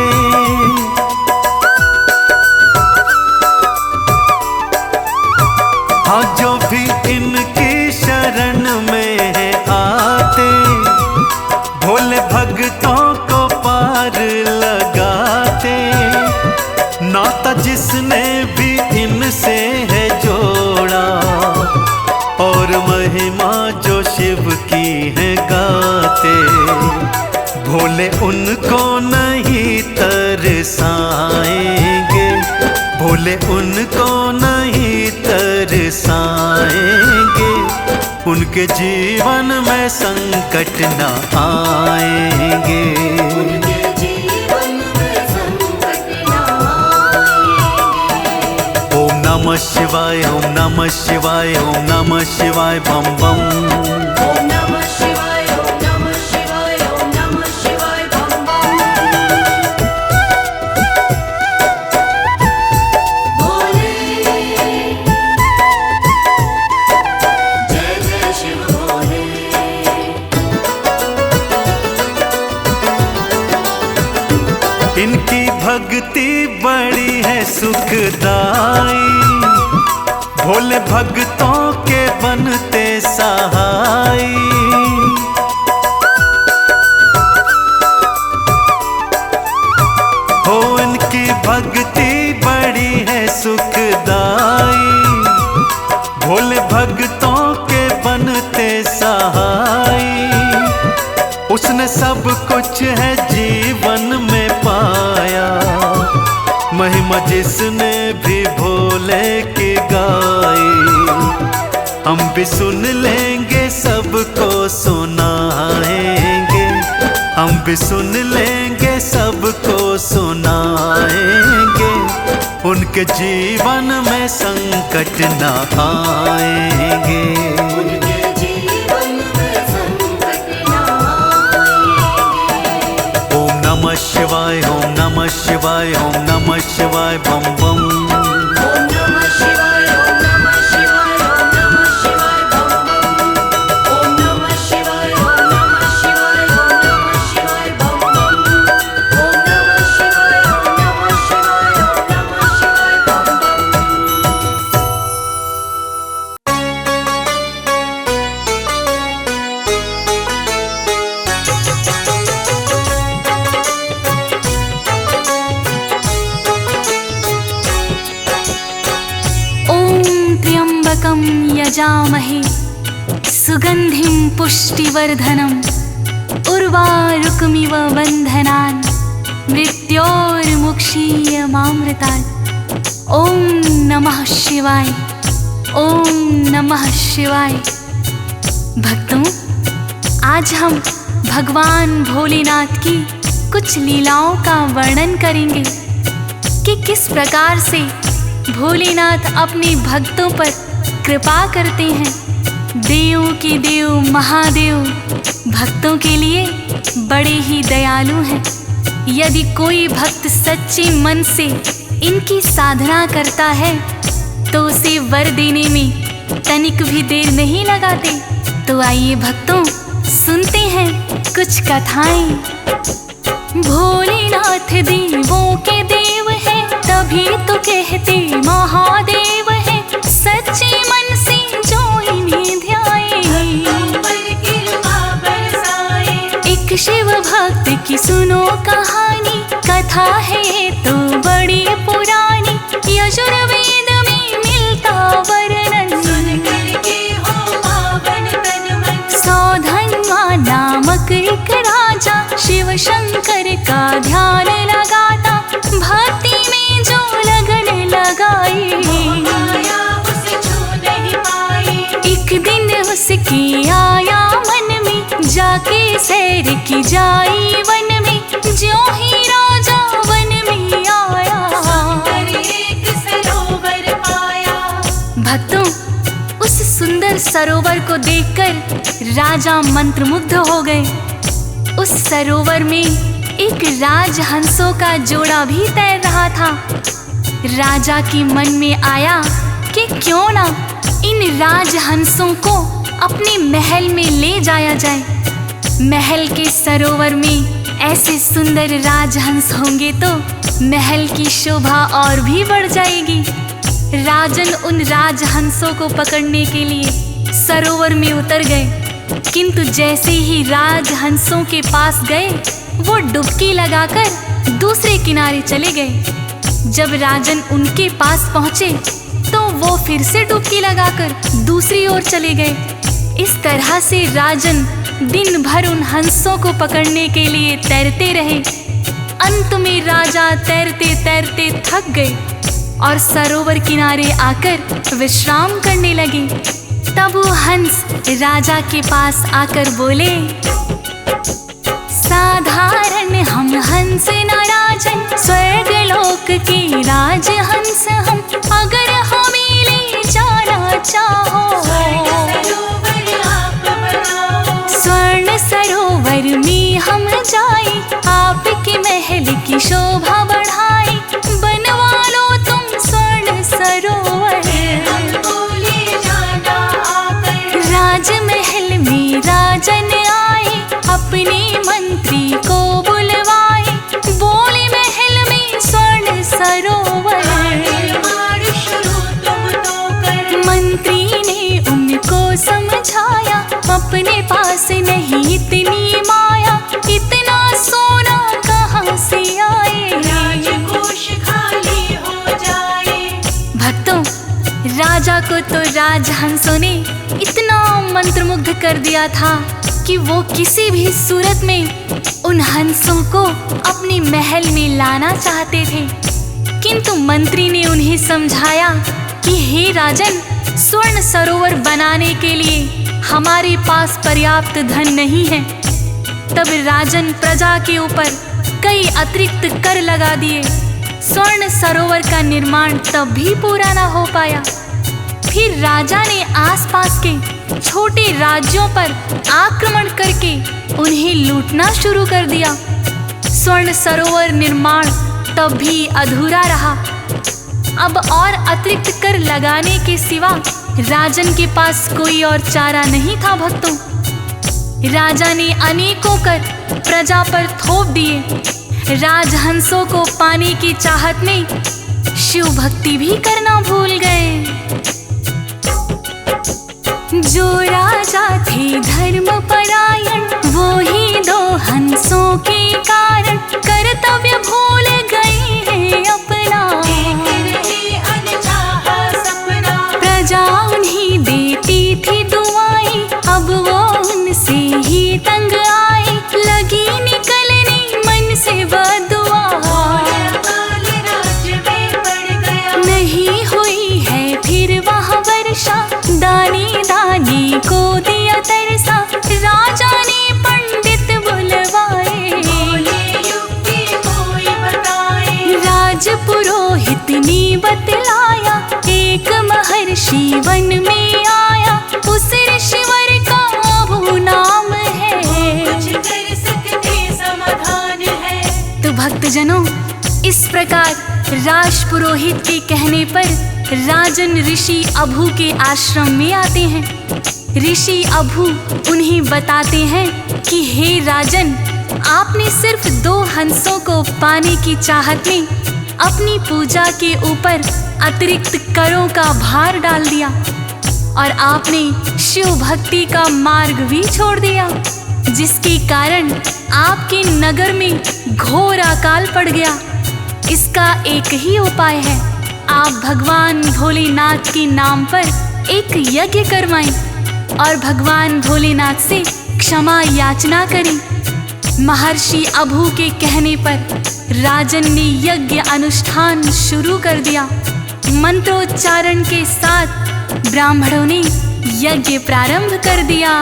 हाँ, जो भी इनकी शरण में है आते, भोले भक्तों को पार लगाते। नाता जिसने भी इनसे है जोड़ा, और महिमा जो शिव की है गाते। भोले उनको नहीं तरसाएंगे, भोले उनको नहीं तरसाएंगे। उनके जीवन में संकट न आएंगे। उनके जीवन में संकट न आएंगे। ओम नमः शिवाय, ओम नमः शिवाय, ओम नमः शिवाय, बम बम। ओम नमः शिवाय, ओम नमः शिवाय, ओम नमः शिवाय, बम बम। भोले जय जय शिव भोले। इनकी भक्ति बड़ी है सुखदाई, भोले भक्तों के बनते सहाई। हो इनकी भक्ति बड़ी है सुखदाई, भोले भक्तों के बनते सहाई। उसने सब कुछ है जीवन में पाया, महिमा जिसने भी भोले की गाई। हम भी सुन लेंगे, सबको सुनाएंगे, हम भी सुन लेंगे, सबको सुनाएंगे। उनके जीवन में संकट न आएंगे। उनके जीवन में संकट न आएंगे। ओम नमः शिवाय, ओम नमः शिवाय, ओम नमः शिवाय, बम बम। ओम नमः शिवाय, ओम नमः शिवाय, ओम नमः शिवाय, बम बम। ओम नमः शिवाय, ओम नमः शिवाय, ओम नमः शिवाय, बम बम। ओम नमः शिवाय, ओम नमः शिवाय, ओम नमः शिवाय, बम बम। यजामहे सुगन्धिं पुष्टिवर्धनम् उर्वारुकमिव बन्धनान् मृत्योर्मुक्षीयमामृतात्। ॐ नमः शिवाय, ॐ नमः शिवाय। भक्तों, आज हम भगवान भोलेनाथ की कुछ लीलाओं का वर्णन करेंगे कि किस प्रकार से भोलेनाथ अपने भक्तों पर कृपा करते हैं। देवों के देव महादेव भक्तों के लिए बड़े ही दयालु हैं। यदि कोई भक्त सच्चे मन से इनकी साधना करता है तो उसे वर देने में तनिक भी देर नहीं लगाते। तो आइए भक्तों, सुनते हैं कुछ कथाएं। भोलेनाथ देवों के देव है, तभी तो कहते महादेव है। सच्चे मन से जो इन्हें ध्याए, एक शिव भक्त की सुनो कहानी। कथा है तो बड़ी पुरानी, यजुर्वेद में मिलता वर्णन। सौधन्वा नामक एक राजा शिव शंकर का ध्यान लगाता। भक्ति में जो लगन लगाई, एक दिन उसकी आया मन में, जाके सैर की जाई वन में। ज्यों ही राजा वन में आया, भक्तों, उस सुंदर सरोवर को देखकर राजा मंत्रमुग्ध हो गए। उस सरोवर में एक राजहंसों का जोड़ा भी तैर रहा था। राजा के मन में आया कि क्यों ना इन राजहंसों को अपने महल में ले जाया जाए। महल के सरोवर में ऐसे सुंदर राजहंस होंगे तो महल की शोभा और भी बढ़ जाएगी। राजन उन राजहंसों को पकड़ने के लिए सरोवर में उतर गए, किंतु जैसे ही राजहंसों के पास गए वो डुबकी लगाकर दूसरे किनारे चले गए। जब राजन उनके पास पहुंचे तो वो फिर से डुबकी लगाकर दूसरी ओर चले गए। इस तरह से राजन दिन भर उन हंसों को पकड़ने के लिए तैरते रहे। अंत में राजा तैरते तैरते थक गए और सरोवर किनारे आकर विश्राम करने लगे। तब वो हंस राजा के पास आकर बोले, साधारण हम हंस न राजन, स्वर्ग लोक के राजहंस हम। अगर हमें ले जाना चाहो, स्वर्ण सरोवर में हम जाए, आपके महल की शोभा बढ़ाए। बनवा लो तुम स्वर्ण सरोवर, राजमहल में राजन आए, अपने मंत्री को बुलवाए। बोले महल में स्वर्ण सरोवर, मंत्री ने उनको समझाया, अपने पास नहीं इतनी माया। इतना सोना कहाँ से आए, राजकोष खाली हो जाए। भक्तों, राजा को तो राजहंसों ने इतना मंत्रमुग्ध कर दिया था कि वो किसी भी सूरत में उन हंसों को अपने महल में लाना चाहते थे। किंतु मंत्री ने उन्हें समझाया कि हे राजन, स्वर्ण सरोवर बनाने के लिए हमारे पास पर्याप्त धन नहीं है। तब राजन प्रजा के ऊपर कई अतिरिक्त कर लगा दिए। स्वर्ण सरोवर का निर्माण तब भी पूरा ना हो पाया। फिर राजा ने आसपास के छोटे राज्यों पर आक्रमण करके उन्हें लूटना शुरू कर दिया। स्वर्ण सरोवर निर्माण तब भी अधूरा रहा। अब और अतिरिक्त कर लगाने के सिवा राजन के पास कोई और चारा नहीं था। भक्तों, राजा ने अनेकों कर प्रजा पर थोप दिए। राजहंसों को पाने की चाहत में शिव भक्ति भी करना भूल गए। जो राजा थे धर्म परायण, वो ही दो हंसों के कारण कर्तव्य भूल गए हैं अपना। प्रजा उन्हीं दे ऋषि वन में आया, उस ऋषिवर का अभू नाम है। कुछ कर सकते समाधान है। तो भक्तजनों, इस प्रकार राज पुरोहित के कहने पर राजन ऋषि अभू के आश्रम में आते हैं। ऋषि अभू उन्हें बताते हैं कि हे राजन, आपने सिर्फ 2 हंसों को पाने की चाहत में अपनी पूजा के ऊपर अतिरिक्त करों का भार डाल दिया और आपने शिव भक्ति का मार्ग भी छोड़ दिया, जिसके कारण आपके नगर में घोर अकाल पड़ गया। इसका एक ही उपाय है, आप भगवान भोलेनाथ के नाम पर एक यज्ञ करवाएं और भगवान भोलेनाथ से क्षमा याचना करें। महर्षि अभू के कहने पर राजन ने यज्ञ अनुष्ठान शुरू कर दिया। मंत्रोच्चारण के साथ ब्राह्मणों ने यज्ञ प्रारंभ कर दिया।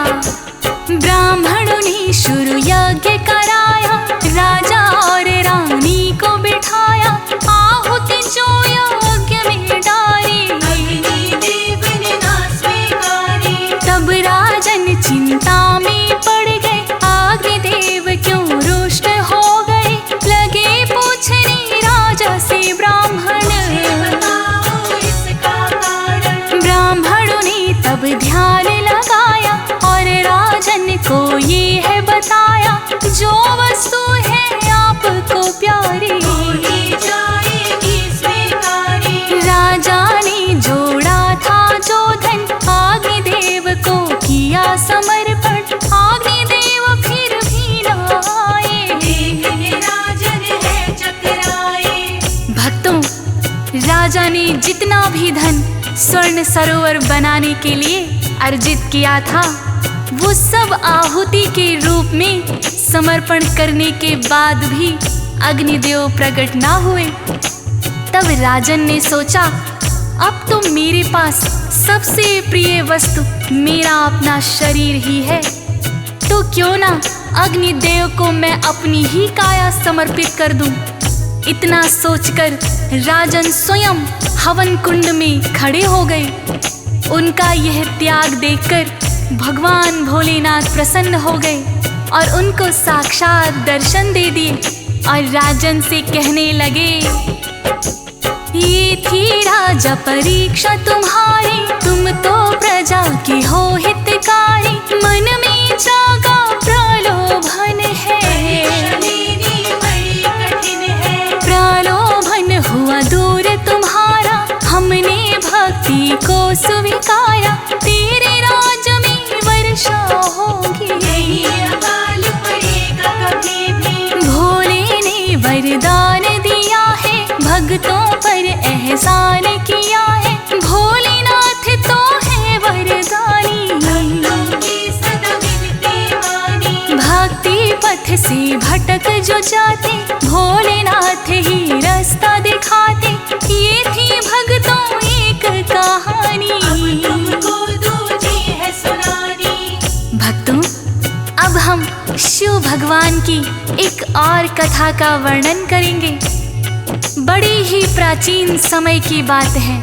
ब्राह्मणों ने शुरू यज्ञ कराया, राजा और रानी को बिठाया, आहुति जो यज्ञ में डाली, अग्निदेव ने ना स्वीकारी। तब राजन चिंता में पड़ गए, अग्निदेव क्यों रुष्ट हो गए। लगे पूछने राजा से ब्राह्मण, बताओ इसका कारण। ब्राह्मणों ने तब ध्यान लगाया और राजन को ये है बताया, जो वस्तु है आपको प्यारी, होनी जाएगी स्वीकारी। राजा ने जोड़ा था जो धन, अग्निदेव को किया समर्पण, अग्निदेव फिर भी न आए। देखने राजन है चकराए। भक्तों, राजा ने जितना भी धन स्वर्ण सरोवर बनाने के लिए अर्जित किया था, वो सब आहुति के रूप में समर्पण करने के बाद भी अग्निदेव प्रकट ना हुए। तब राजन ने सोचा, अब तो मेरे पास सबसे प्रिय वस्तु मेरा अपना शरीर ही है, तो क्यों ना अग्निदेव को मैं अपनी ही काया समर्पित कर दूं। इतना सोचकर राजन स्वयं हवन कुंड में खड़े हो गए। उनका यह त्याग देखकर भगवान भोलेनाथ प्रसन्न हो गए और उनको साक्षात दर्शन दे दिए और राजन से कहने लगे, ये थी राजा परीक्षा तुम्हारी, तुम तो प्रजा की हो हितकारी, मन में जागा प्रलोभन है, शरीरी बड़ी कठिन है। प्रलोभन हुआ दूर तुम्हारा, हमने भक्ति को स्वीकारा, तेरे राज में वर्षा होगी, यही अकाल पड़ेगा कभी भी। भोले ने वरदान दिया है, भक्तों पर एहसान किया है, भोलेनाथ तो है वरदानी, की सदा विनती मानी। भक्ति पथ से भटक जो जाते, भोलेनाथ ही रास्ता दिखाते, ये थी भक्तों एक कहानी। अब तुमको दूजी है सुनानी। भक्तों, अब हम शिव भगवान की एक और कथा का वर्णन करेंगे। बड़ी ही प्राचीन समय की बात है।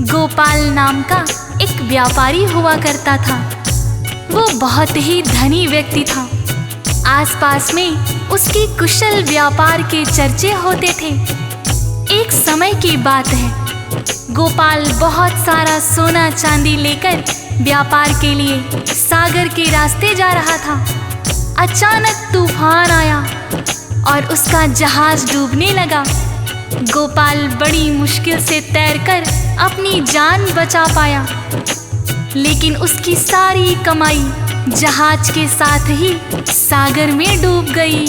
गोपाल नाम का एक व्यापारी हुआ करता था। वो बहुत ही धनी व्यक्ति था। आसपास में उसकी कुशल व्यापार के चर्चे होते थे। एक समय की बात है, गोपाल बहुत सारा सोना चांदी लेकर व्यापार के लिए सागर के रास्ते जा रहा था। अचानक तूफान आया और उसका जहाज डूबने लगा। गोपाल बड़ी मुश्किल से तैरकर अपनी जान बचा पाया, लेकिन उसकी सारी कमाई जहाज के साथ ही सागर में डूब गई।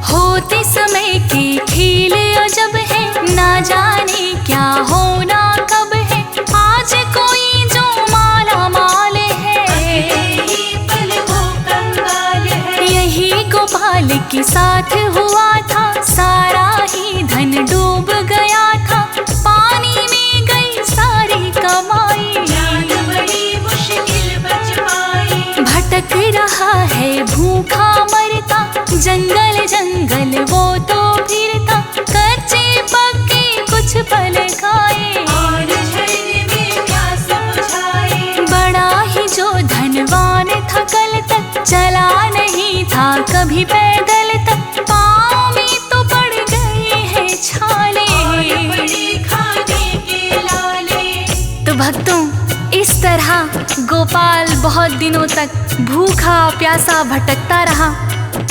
होते समय के खेल अजब है, ना जाने क्या होना कब है। आज कोई जो माला माल है, यही पल वो कंगाल है। यही गोपाल के साथ हुआ था। सारा ही धन डूब गया था, पानी में गई सारी कमाई। जान बड़ी मुश्किल बच पाई। भटक रहा है भूखा मरता, जंगल जंगल वो तो फिरता। कच्चे पक्के कुछ पल खाए, कभी पैदल तक पाँव में तो पड़ गए हैं छाले। बड़े खाने के लाले। तो भक्तों, इस तरह गोपाल बहुत दिनों तक भूखा प्यासा भटकता रहा।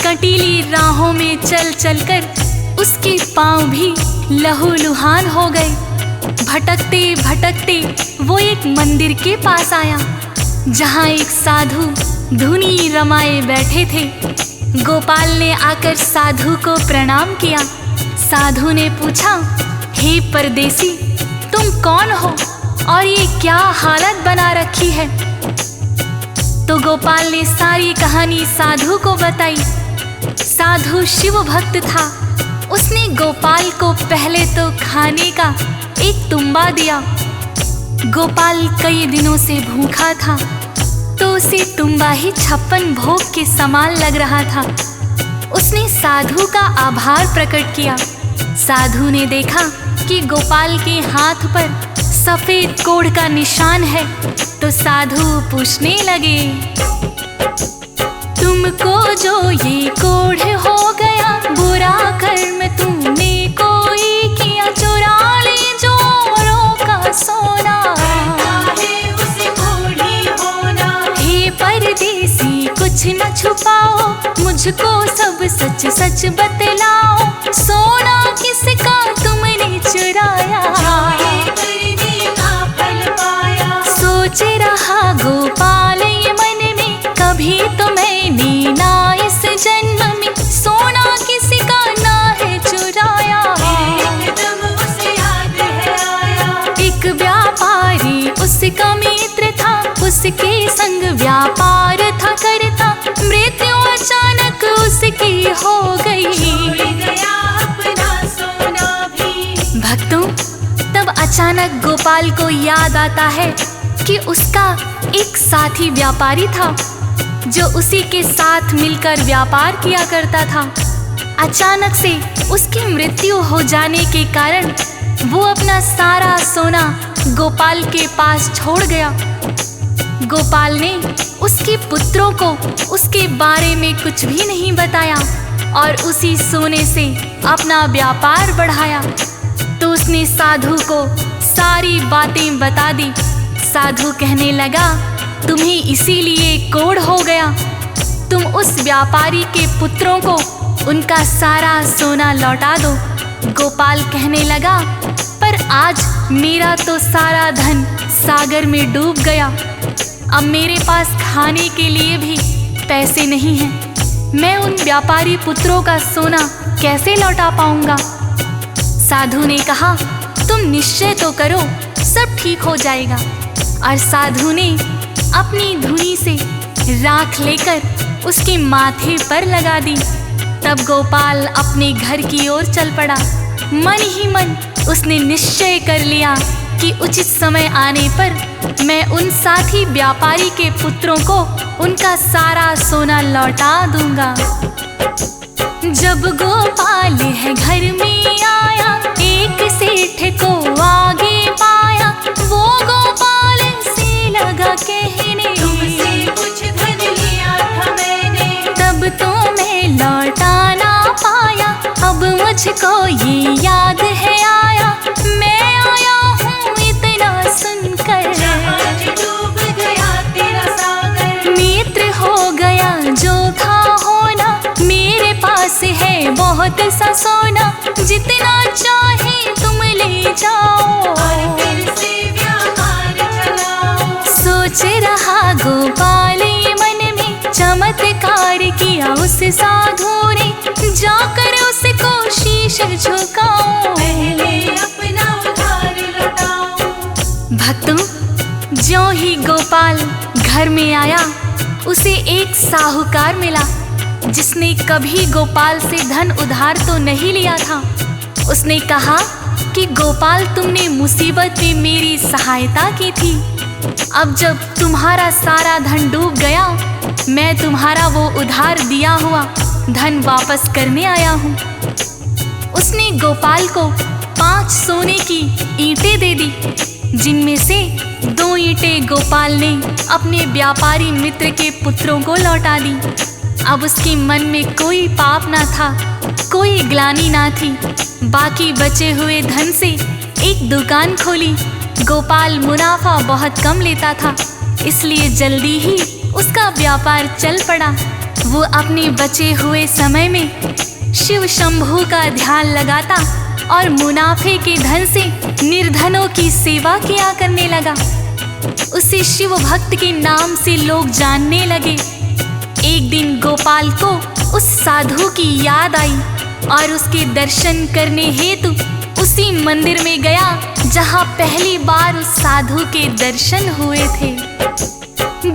कटीली राहों में चल चलकर उसके पाँव भी लहूलुहान हो गए। भटकते भटकते वो एक मंदिर के पास आया, जहाँ एक साधु धुनी रमाए बैठे थे। गोपाल ने आकर साधु को प्रणाम किया। साधु ने पूछा, हे परदेसी, तुम कौन हो और ये क्या हालत बना रखी है? तो गोपाल ने सारी कहानी साधु को बताई। साधु शिव भक्त था। उसने गोपाल को पहले तो खाने का एक तुम्बा दिया। गोपाल कई दिनों से भूखा था, तो उसे तुम्बा ही 56 भोग के समान लग रहा था। उसने साधु का आभार प्रकट किया। साधु ने देखा कि गोपाल के हाथ पर सफेद कोढ़ का निशान है, तो साधु पूछने लगे, तुमको जो ये कोढ़ हो गया, बुरा कर्म तुमने कोई किया, चुरा ले जोरों का सोना। उसे कोढ़ी होना। हे परदेसी, कुछ न छुपाओ, मुझको सब सच सच बतलाओ। सोना किसका तुमने चुराया? सोच रहा गोपाल ये मन में, कभी तो मैंने ना इस जन्म में सोना किसी का ना है चुराया। एकदम उसे याद है आया। एक व्यापारी उसका मित्र था, उसके संग व्यापार था करता। मृत्यु अचानक उसकी हो गई। गया अपना सोना भी। भक्तों, तब अचानक गोपाल को याद आता है कि उसका एक साथी व्यापारी था, जो उसी के साथ मिलकर व्यापार किया करता था। अचानक से उसकी मृत्यु हो जाने के कारण वो अपना सारा सोना गोपाल के पास छोड़ गया। गोपाल ने उसके पुत्रों को उसके बारे में कुछ भी नहीं बताया और उसी सोने से अपना व्यापार बढ़ाया। तो उसने साधु को सारी बातें बता दी। साधु कहने लगा, तुम्हें इसीलिए कोढ़ हो गया। तुम उस व्यापारी के पुत्रों को उनका सारा सोना लौटा दो। गोपाल कहने लगा, पर आज मेरा तो सारा धन सागर में डूब गया। अब मेरे पास खाने के लिए भी पैसे नहीं हैं। मैं उन व्यापारी पुत्रों का सोना कैसे लौटा पाऊंगा? साधु ने कहा, तुम निश्चय तो करो, सब ठीक हो जाएगा। और साधु ने अपनी धुनी से राख लेकर उसके माथे पर लगा दी। तब गोपाल अपने घर की ओर चल पड़ा। मन ही मन उसने निश्चय कर लिया कि उचित समय आने पर मैं उन साथी व्यापारी के पुत्रों को उनका सारा सोना लौटा दूंगा। जब गोपाल है घर में आया, एक सेठ को आगे पाया। वो गोपाल से लगा कहने, तुमसे कुछ धन लिया था मैंने, तब तो मैं लौटा ना पाया। अब मुझको ये याद है आया, मैं आया हूँ इतना सुनकर। आज डूब गया तेरा सागर। मित्र हो गया जो था होना, मेरे पास है बहुत सा सोना। जितना चाहे तुम ले जाओ, और फिर से व्यापार चलाओ। सोच रहा गोपाल ये मन में, चमत्कार किया उस साधु ने। जाकर उसको शीश झुकाओ, पहले अपना उधार लौटाओ। भक्तों, ज्यों ही गोपाल घर में आया, उसे एक साहूकार मिला, जिसने कभी गोपाल से धन उधार तो नहीं लिया था। उसने कहा कि गोपाल, तुमने मुसीबत में मेरी सहायता की थी। अब जब तुम्हारा सारा धन डूब गया, मैं तुम्हारा वो उधार दिया हुआ धन वापस करने आया हूँ। उसने गोपाल को 5 सोने की ईंटें दे दी, जिनमें से 2 ईंटें गोपाल ने अपने व्यापारी मित्र के पुत्रों को लौटा दी। अब उसके मन में कोई पाप ना था, कोई ग्लानि ना थी। बाकी बचे हुए धन से एक दुकान खोली। गोपाल मुनाफा बहुत कम लेता था, इसलिए जल्दी ही उसका व्यापार चल पड़ा। वो अपने बचे हुए समय में शिव शंभू का ध्यान लगाता और मुनाफे के धन से निर्धनों की सेवा किया करने लगा। उसे शिव भक्त के नाम से लोग जानने लगे। एक दिन गोपाल को उस साधु की याद आई और उसके दर्शन करने हेतु उसी मंदिर में गया जहाँ पहली बार उस साधु के दर्शन हुए थे।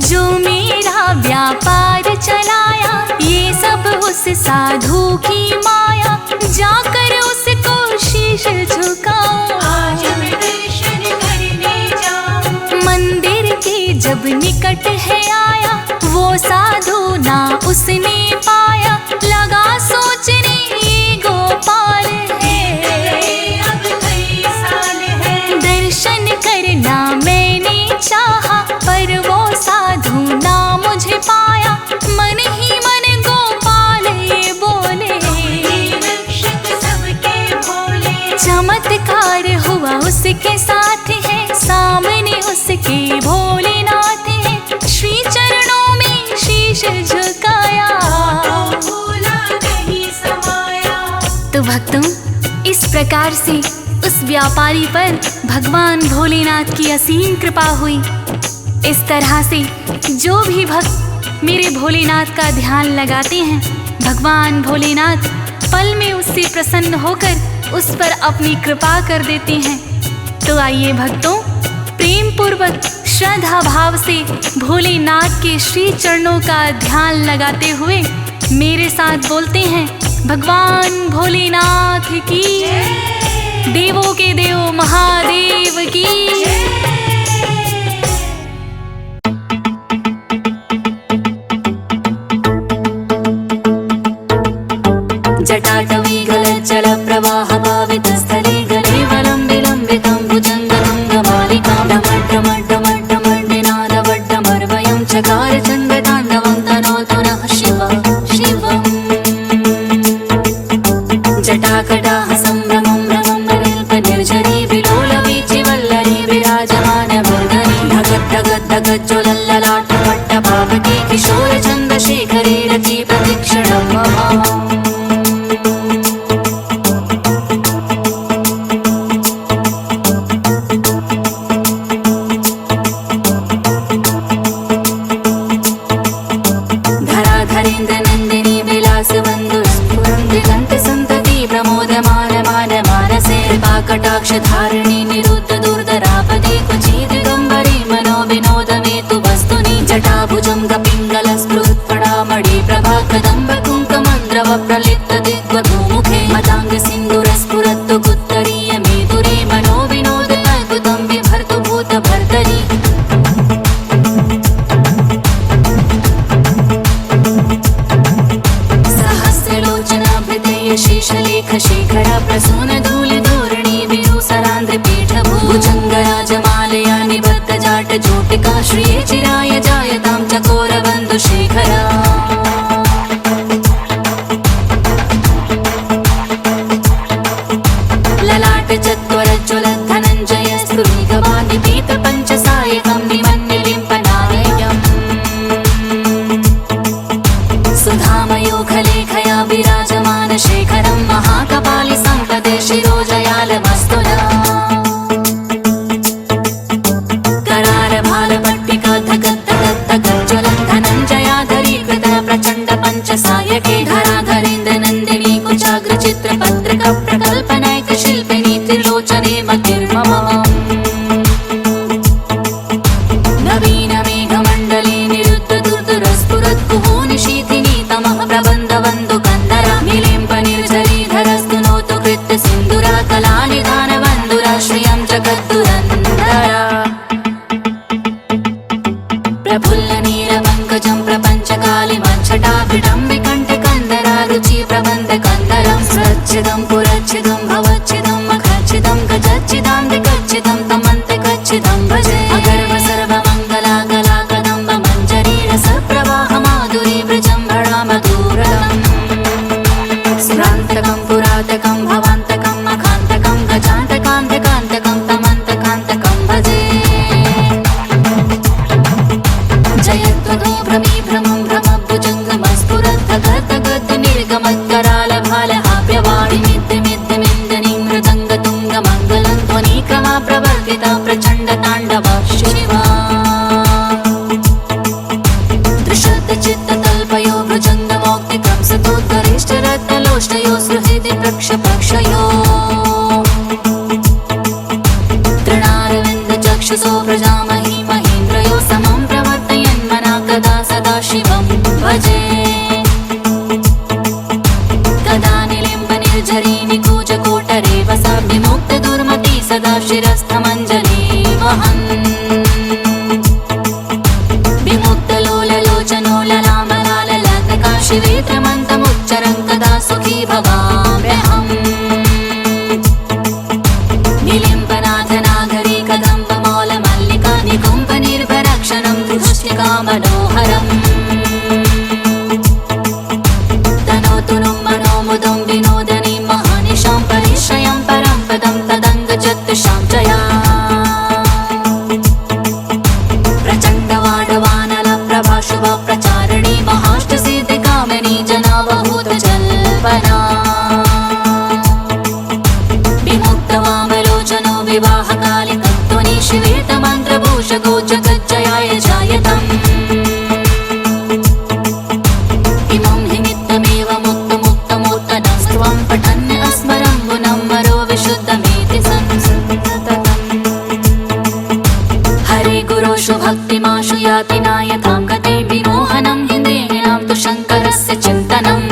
जो मेरा व्यापार चलाया, ये सब उस साधु की माया। जाकर उसको शीश झुकाओ, आज मैं दर्शन करने जाऊं। मंदिर के जब निकट है आया, वो साधु ना उसने पाया। लगा सोचने ये गोपाल है, अब कई साल है। दर्शन करना मैंने चाहा, पर वो साधु ना मुझे पाया। मन ही मन गोपाल ये बोले, रक्षक सबके भोले। चमत्कार हुआ उसके साथ है, सामने उसके भोलेनाथ है। श्री चरणों में शीश झुकाया, भोला नहीं समाया। तो भक्तों, इस प्रकार से उस व्यापारी पर भगवान भोलेनाथ की असीम कृपा हुई। इस तरह से जो भी भक्त मेरे भोलेनाथ का ध्यान लगाते हैं, भगवान भोलेनाथ पल में उससे प्रसन्न होकर उस पर अपनी कृपा कर देते हैं। तो आइए भक्तों, प्रेम पूर्वक श्रद्धा भाव से भोलेनाथ के श्री चरणों का ध्यान लगाते हुए मेरे साथ बोलते हैं, भगवान भोलेनाथ की, देवों के देव महादेव की। जटाटवी गलज्जल प्रवाह भावित स्थले गले वलं विलम्बितं भुजङ्गभङ्गमालिकां डमड्डमड्डमड्डमड्डिनादवड्डमर्वयं चकार चण्डताण्डवं तनोतु नः शिवं शिवम्। जटाकटाः सम्भ्रमं रमं निर्जरी विलोलवीचिवल्लरी विराजमानवर्धनी धगद्धगद्धगज्ज्वलल्ललाटपट्टपावके किशोरचन्द्रशेखरे रची प्रदक्षिणं मम। कटाक्षधारिणी निरुद्ध दुर्धरापदे क्वचि दिगम्बरी मनो विनोद मे तु वस्तुनि। जटाभुजं कपिङ्गलस्फुरत्कडामणि प्रभा कदम्ब कुङ्कुमद्रव प्रलिप्त दिग्वधूमुखे मदाङ्ग सिन्दूरस्फुरत्तु गुत्तरीय मेदुरे मनो विनोद अद्भुतं बिभर्तु भूतभर्तरि। सहस्रलोचनाभृतय शेषलेख शेखर प्रसून धूलि भुजङ्गराजमालया निबद्ध जाट जोटिका श्रिये चिराय जायतां चकोरबन्धुशेखरा। ललाट चत्वरज्ज्वलद्धनञ्जय स्तुलिगवानिपीत पञ्चसायकं विमन्यलिम्पनालयम्। सुधामयोखलेखया विराजमान शेखरं महाकपालि सम्पदे शिरोजयालमस्तुना। करार भाल पट्टिका धगद्धग पितामही महेन्द्रयो समं प्रवर्तयन्मना कदा सदा शिवं भजे कदा निलिम्बनिर्झरी निकूजकोटरे वसाभिमुक्तदुर्मती सदा शिरस्थमञ्जली वहन् विमुक्तलोललोचनो ललामलाललतकाशिवेत्रमन्तमुच्चरं कदा सुखी भवाम्यहम् निलिम्बनाथनागरी कदम्बमौलमल्लिका निकुम्भनिर्भरक्षणं त्रिदुष्टिकामनोहरम् तनोतु नो मनोमुदं विनोदनीं महानिशां परिश्रयं परं पदं तदङ्गजत्तुषां जया प्रचण्डवाडवानलप्रभाशुभप्रचारिणी महाष्टसिद्धिकामिनी जनावहूतजल्पना विमुक्तवामलोचनो विवाहकालिकत्वनि शिवेतमन्त्रभूषको जगज्जयाय जायतम् इमं हि नित्यमेव मुक्तमुक्तमोत्तनं सर्वं पठन् अस्मरं गुणं मरो विशुद्धमेति संसततम् हरे गुरोषु भक्तिमाशु याति नायकां गते विमोहनं हिन्द्रेणां तु शङ्करस्य चिन्तनम्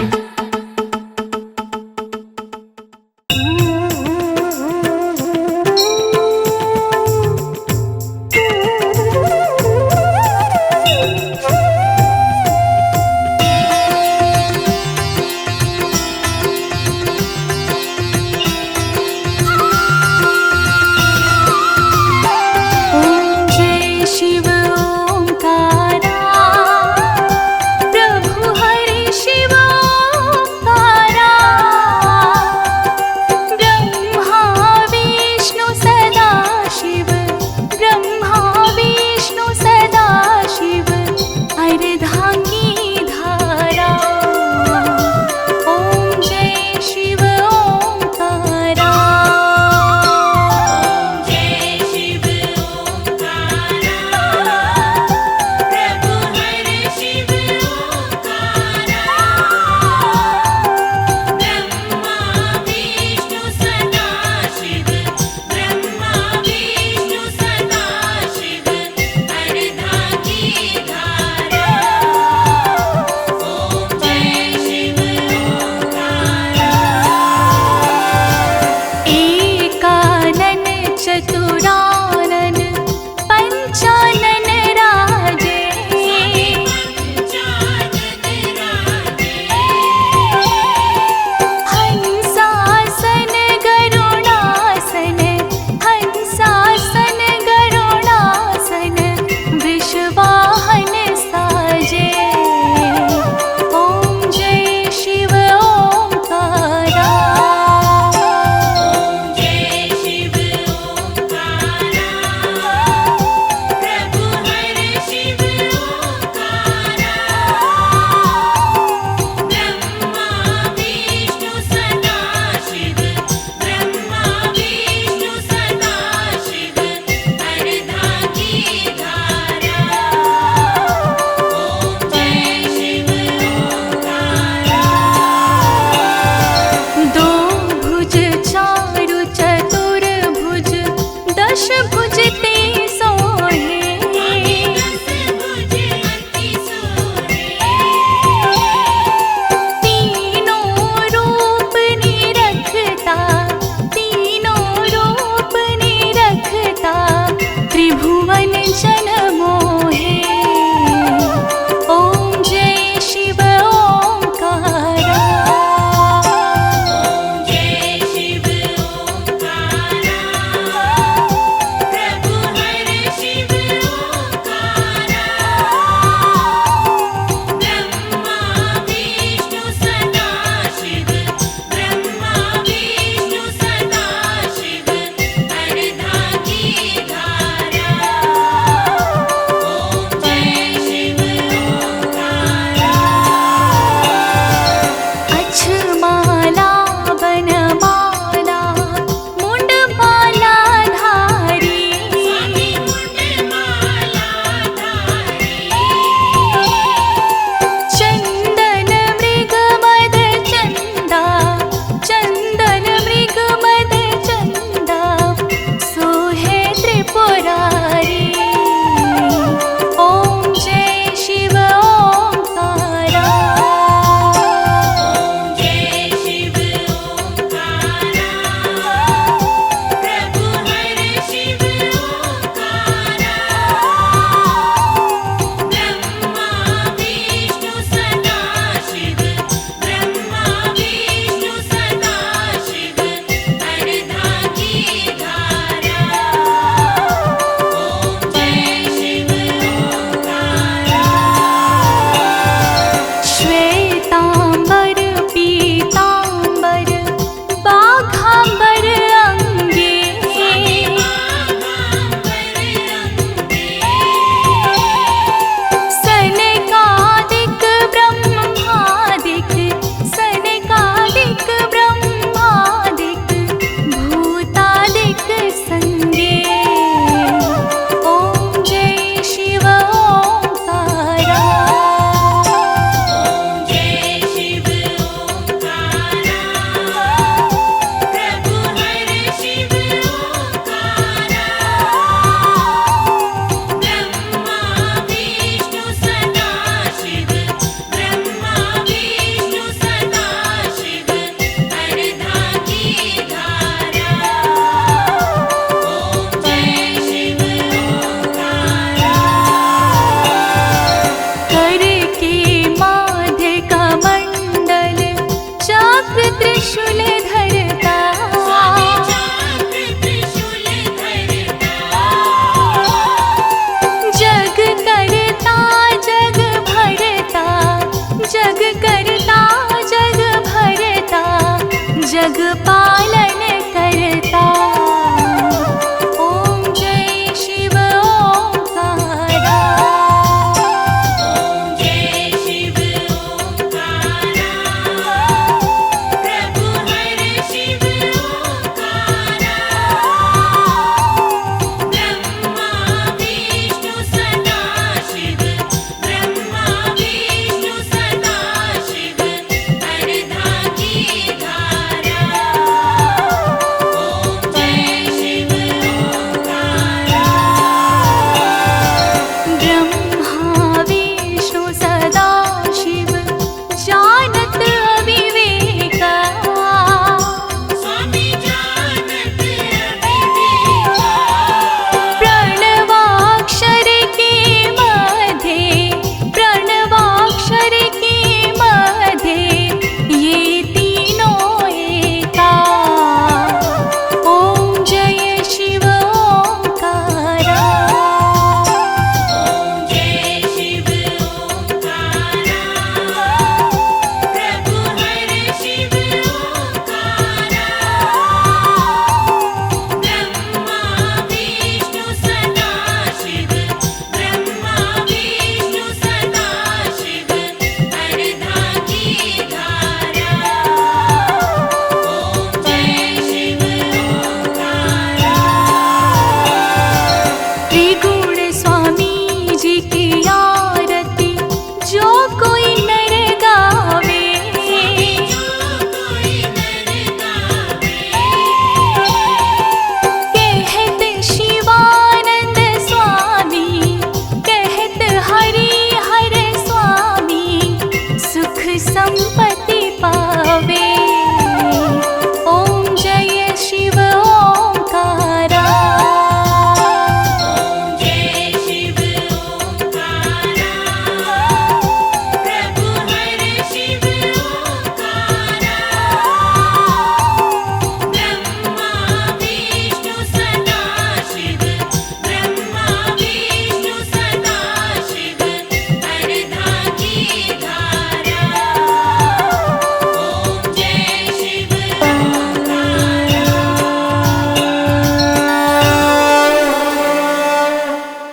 त्रिभुवन जन मोह